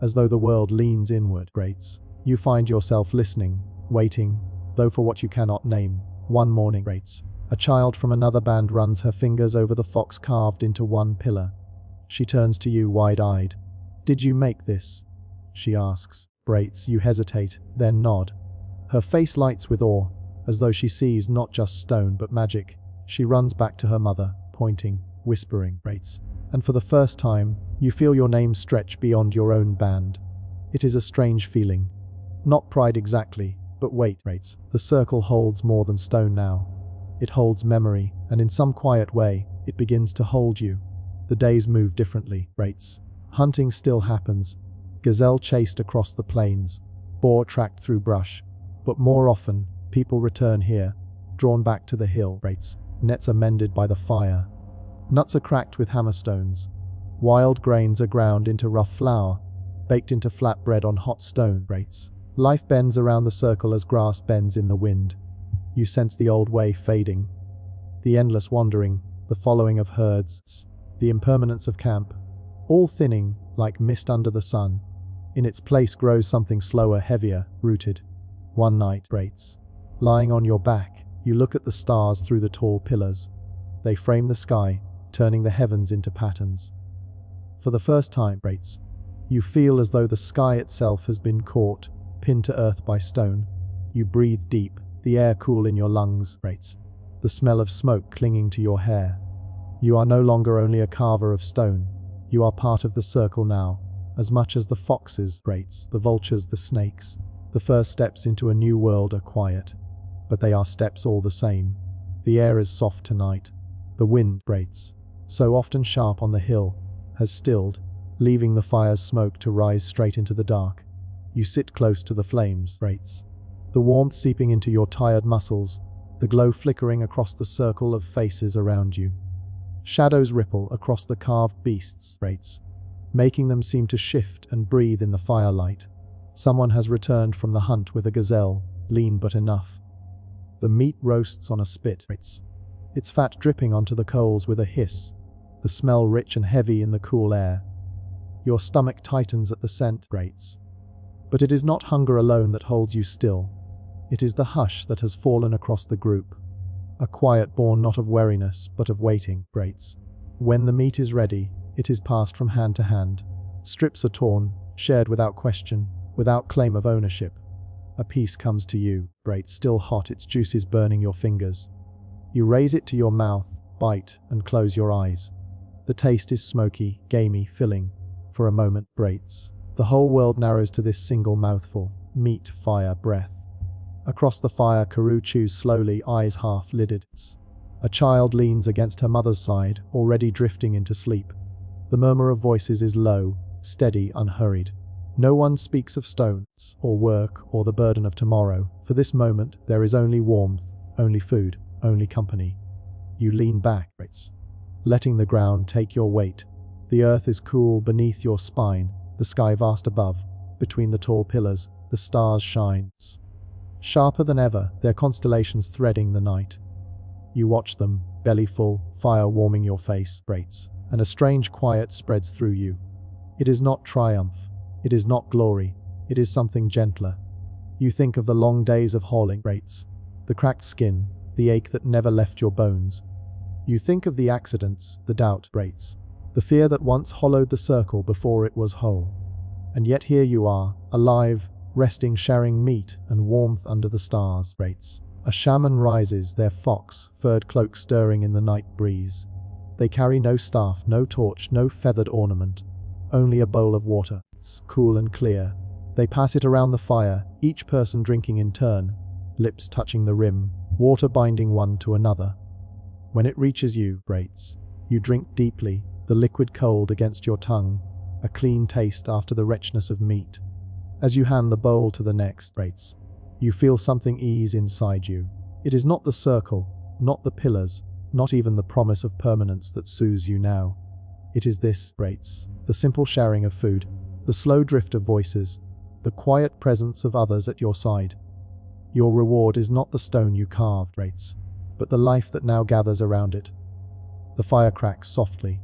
as though the world leans inward, rates. You find yourself listening, waiting, though for what you cannot name. One morning, rates. A child from another band runs her fingers over the fox carved into one pillar. She turns to you wide-eyed. "Did you make this?" she asks. Rates, you hesitate, then nod. Her face lights with awe, as though she sees not just stone but magic. She runs back to her mother, pointing, whispering, rates. And for the first time, you feel your name stretch beyond your own band. It is a strange feeling. Not pride exactly, but wait, rates. The circle holds more than stone now. It holds memory, and in some quiet way, it begins to hold you. The days move differently, rates. Hunting still happens. Gazelle chased across the plains, boar tracked through brush. But more often, people return here, drawn back to the hill, rates. Nets are mended by the fire. Nuts are cracked with hammerstones. Wild grains are ground into rough flour, baked into flat bread on hot stone, rates. Life bends around the circle as grass bends in the wind. You sense the old way fading. The endless wandering, the following of herds, the impermanence of camp. All thinning, like mist under the sun. In its place grows something slower, heavier, rooted. One night, rates. Lying on your back, you look at the stars through the tall pillars. They frame the sky, turning the heavens into patterns. For the first time, rates. You feel as though the sky itself has been caught, pinned to earth by stone. You breathe deep, the air cool in your lungs, rates. The smell of smoke clinging to your hair. You are no longer only a carver of stone. You are part of the circle now, as much as the foxes, rates, the vultures, the snakes. The first steps into a new world are quiet, but they are steps all the same. The air is soft tonight. The wind, rates, so often sharp on the hill, has stilled, leaving the fire's smoke to rise straight into the dark. You sit close to the flames, rates. The warmth seeping into your tired muscles, the glow flickering across the circle of faces around you. Shadows ripple across the carved beasts, rates. making them seem to shift and breathe in the firelight. Someone has returned from the hunt with a gazelle, lean but enough. The meat roasts on a spit, its fat dripping onto the coals with a hiss, the smell rich and heavy in the cool air. Your stomach tightens at the scent, grates. But it is not hunger alone that holds you still. It is the hush that has fallen across the group. A quiet born not of weariness, but of waiting, grates. When the meat is ready, it is passed from hand to hand. Strips are torn, shared without question, without claim of ownership. A piece comes to you, grates, still hot, its juices burning your fingers. You raise it to your mouth, bite, and close your eyes. The taste is smoky, gamey, filling. For a moment, grates. The whole world narrows to this single mouthful. Meat, fire, breath. Across the fire, Karoo chews slowly, eyes half-lidded. A child leans against her mother's side, already drifting into sleep. The murmur of voices is low, steady, unhurried. No one speaks of stones, or work, or the burden of tomorrow. For this moment, there is only warmth, only food, only company. You lean back, letting the ground take your weight. The earth is cool beneath your spine, the sky vast above. Between the tall pillars, the stars shine. Sharper than ever, their constellations threading the night. You watch them, belly full, fire warming your face, and a strange quiet spreads through you. It is not triumph, it is not glory, it is something gentler. You think of the long days of hauling, the cracked skin, the ache that never left your bones. You think of the accidents, the doubt, the fear that once hollowed the circle before it was whole. And yet here you are, alive, resting, sharing meat and warmth under the stars. A shaman rises, their fox-furred cloak stirring in the night breeze. They carry no staff, no torch, no feathered ornament, only a bowl of water. It's cool and clear. They pass it around the fire, each person drinking in turn, lips touching the rim, water binding one to another. When it reaches you, you drink deeply, the liquid cold against your tongue, a clean taste after the wretchness of meat. As you hand the bowl to the next, you feel something ease inside you. It is not the circle, not the pillars, not even the promise of permanence that soothes you now. It is this, the simple sharing of food, the slow drift of voices, the quiet presence of others at your side. Your reward is not the stone you carved, but the life that now gathers around it. The fire cracks softly.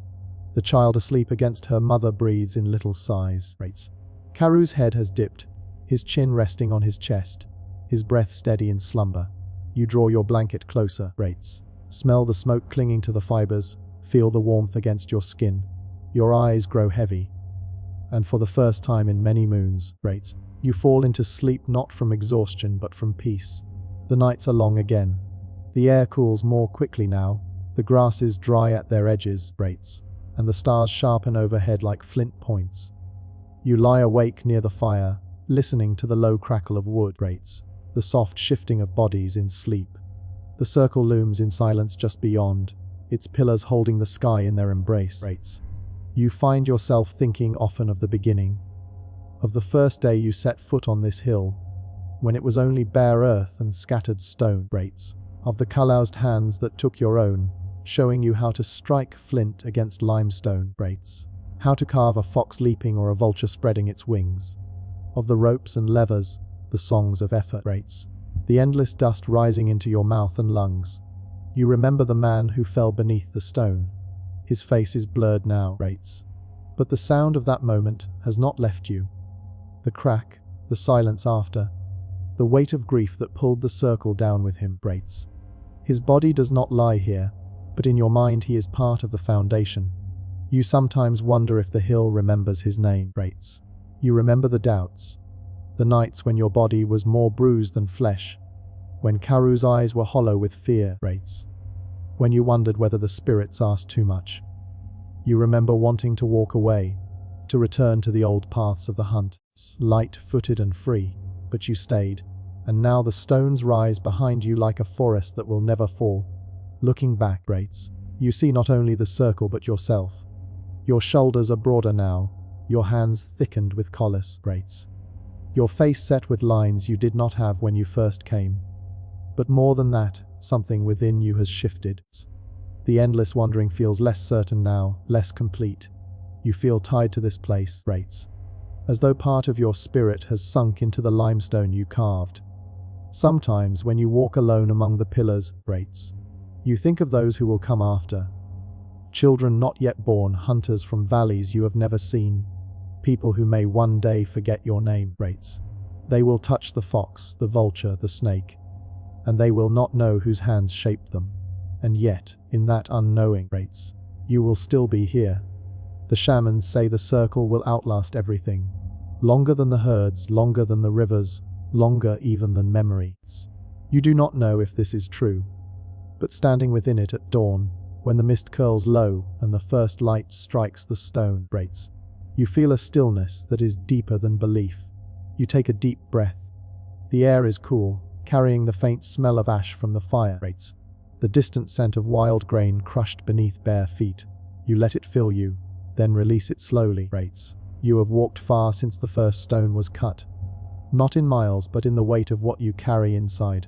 The child asleep against her mother breathes in little sighs. Karoo's head has dipped, his chin resting on his chest, his breath steady in slumber. You draw your blanket closer, smell the smoke clinging to the fibers, feel the warmth against your skin. Your eyes grow heavy. And for the first time in many moons, you fall into sleep not from exhaustion but from peace. The nights are long again. The air cools more quickly now, the grasses dry at their edges, and the stars sharpen overhead like flint points. You lie awake near the fire, listening to the low crackle of wood, the soft shifting of bodies in sleep. The circle looms in silence just beyond, its pillars holding the sky in their embrace. You find yourself thinking often of the beginning, of the first day you set foot on this hill, when it was only bare earth and scattered stone, of the calloused hands that took your own, showing you how to strike flint against limestone, how to carve a fox leaping or a vulture spreading its wings, of the ropes and levers, the songs of effort, the endless dust rising into your mouth and lungs. You remember the man who fell beneath the stone. His face is blurred now, but the sound of that moment has not left you. The crack, the silence after, the weight of grief that pulled the circle down with him, His body does not lie here, but in your mind he is part of the foundation. You sometimes wonder if the hill remembers his name, You remember the doubts, the nights when your body was more bruised than flesh, when Karoo's eyes were hollow with fear, when you wondered whether the spirits asked too much. You remember wanting to walk away, to return to the old paths of the hunt, light-footed and free, but you stayed, and now the stones rise behind you like a forest that will never fall. Looking back, you see not only the circle but yourself. Your shoulders are broader now, your hands thickened with collars, your face set with lines you did not have when you first came. But more than that, something within you has shifted. The endless wandering feels less certain now, less complete. You feel tied to this place, rates, as though part of your spirit has sunk into the limestone you carved. Sometimes when you walk alone among the pillars, rates, you think of those who will come after. Children not yet born, hunters from valleys you have never seen, people who may one day forget your name, rates. They will touch the fox, the vulture, the snake, and they will not know whose hands shaped them. And yet, in that unknowing, rates, you will still be here. The shamans say the circle will outlast everything. Longer than the herds, longer than the rivers, longer even than memories. You do not know if this is true. But standing within it at dawn, when the mist curls low and the first light strikes the stone, rates, you feel a stillness that is deeper than belief. You take a deep breath. The air is cool, carrying the faint smell of ash from the fire, rates, the distant scent of wild grain crushed beneath bare feet. You let it fill you, then release it slowly, rates. You have walked far since the first stone was cut. Not in miles, but in the weight of what you carry inside.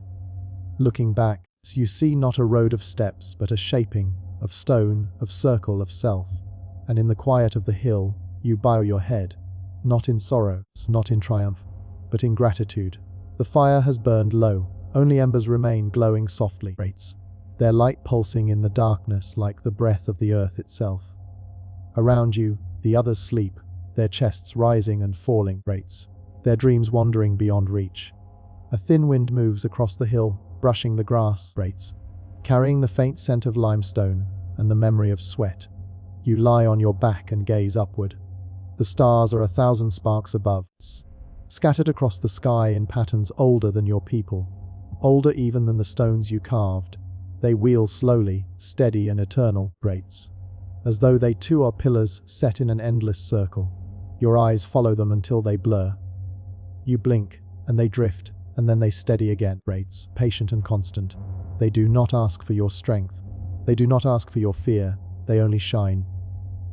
Looking back, you see not a road of steps, but a shaping, of stone, of circle, of self. And in the quiet of the hill, you bow your head, not in sorrow, not in triumph, but in gratitude. The fire has burned low, only embers remain glowing softly, rates, their light pulsing in the darkness like the breath of the earth itself. Around you, the others sleep, their chests rising and falling, rates, their dreams wandering beyond reach. A thin wind moves across the hill, brushing the grass, rates, carrying the faint scent of limestone and the memory of sweat. You lie on your back and gaze upward. The stars are 1,000 sparks above, scattered across the sky in patterns older than your people, older even than the stones you carved. They wheel slowly, steady and eternal, rates, as though they too are pillars set in an endless circle. Your eyes follow them until they blur. You blink, and they drift, and then they steady again, rates, patient and constant. They do not ask for your strength. They do not ask for your fear. They only shine.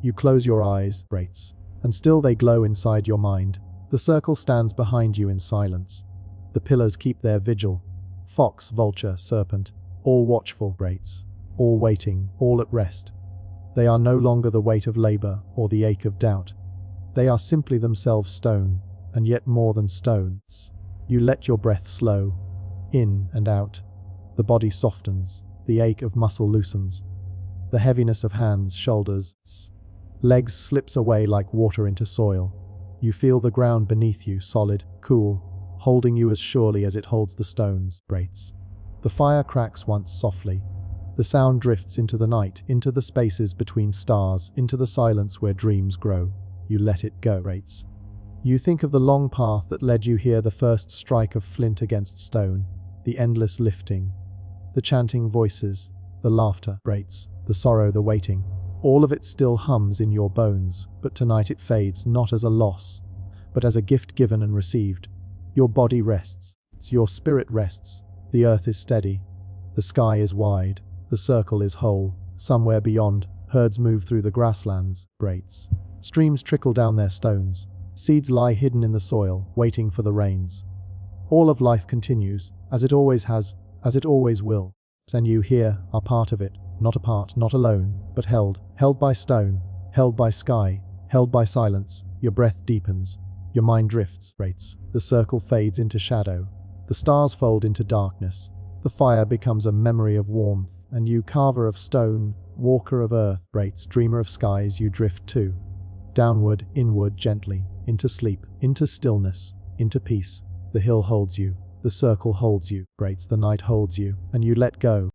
You close your eyes, rates, and still they glow inside your mind. The circle stands behind you in silence. The pillars keep their vigil. Fox, vulture, serpent, all watchful, rates, all waiting, all at rest. They are no longer the weight of labor or the ache of doubt. They are simply themselves stone, and yet more than stones. You let your breath slow, in and out. The body softens, the ache of muscle loosens. The heaviness of hands, shoulders, legs slips away like water into soil. You feel the ground beneath you, solid, cool, holding you as surely as it holds the stones, rates. The fire cracks once softly. The sound drifts into the night, into the spaces between stars, into the silence where dreams grow. You let it go, rates. You think of the long path that led you here, the first strike of flint against stone, the endless lifting, the chanting voices, the laughter, rates, the sorrow, the waiting. All of it still hums in your bones, but tonight it fades, not as a loss, but as a gift given and received. Your body rests, your spirit rests, the earth is steady, the sky is wide, the circle is whole. Somewhere beyond, herds move through the grasslands, rates. Streams trickle down their stones. Seeds lie hidden in the soil, waiting for the rains. All of life continues, as it always has, as it always will. And you here are part of it, not apart, not alone, but held by stone, held by sky, held by silence. Your breath deepens, your mind drifts, rates. The circle fades into shadow. The stars fold into darkness. The fire becomes a memory of warmth, and you, carver of stone, walker of earth, rates, dreamer of skies, you drift too. Downward, inward, gently, into sleep, into stillness, into peace. The hill holds you, the circle holds you, rates, the night holds you, and you let go.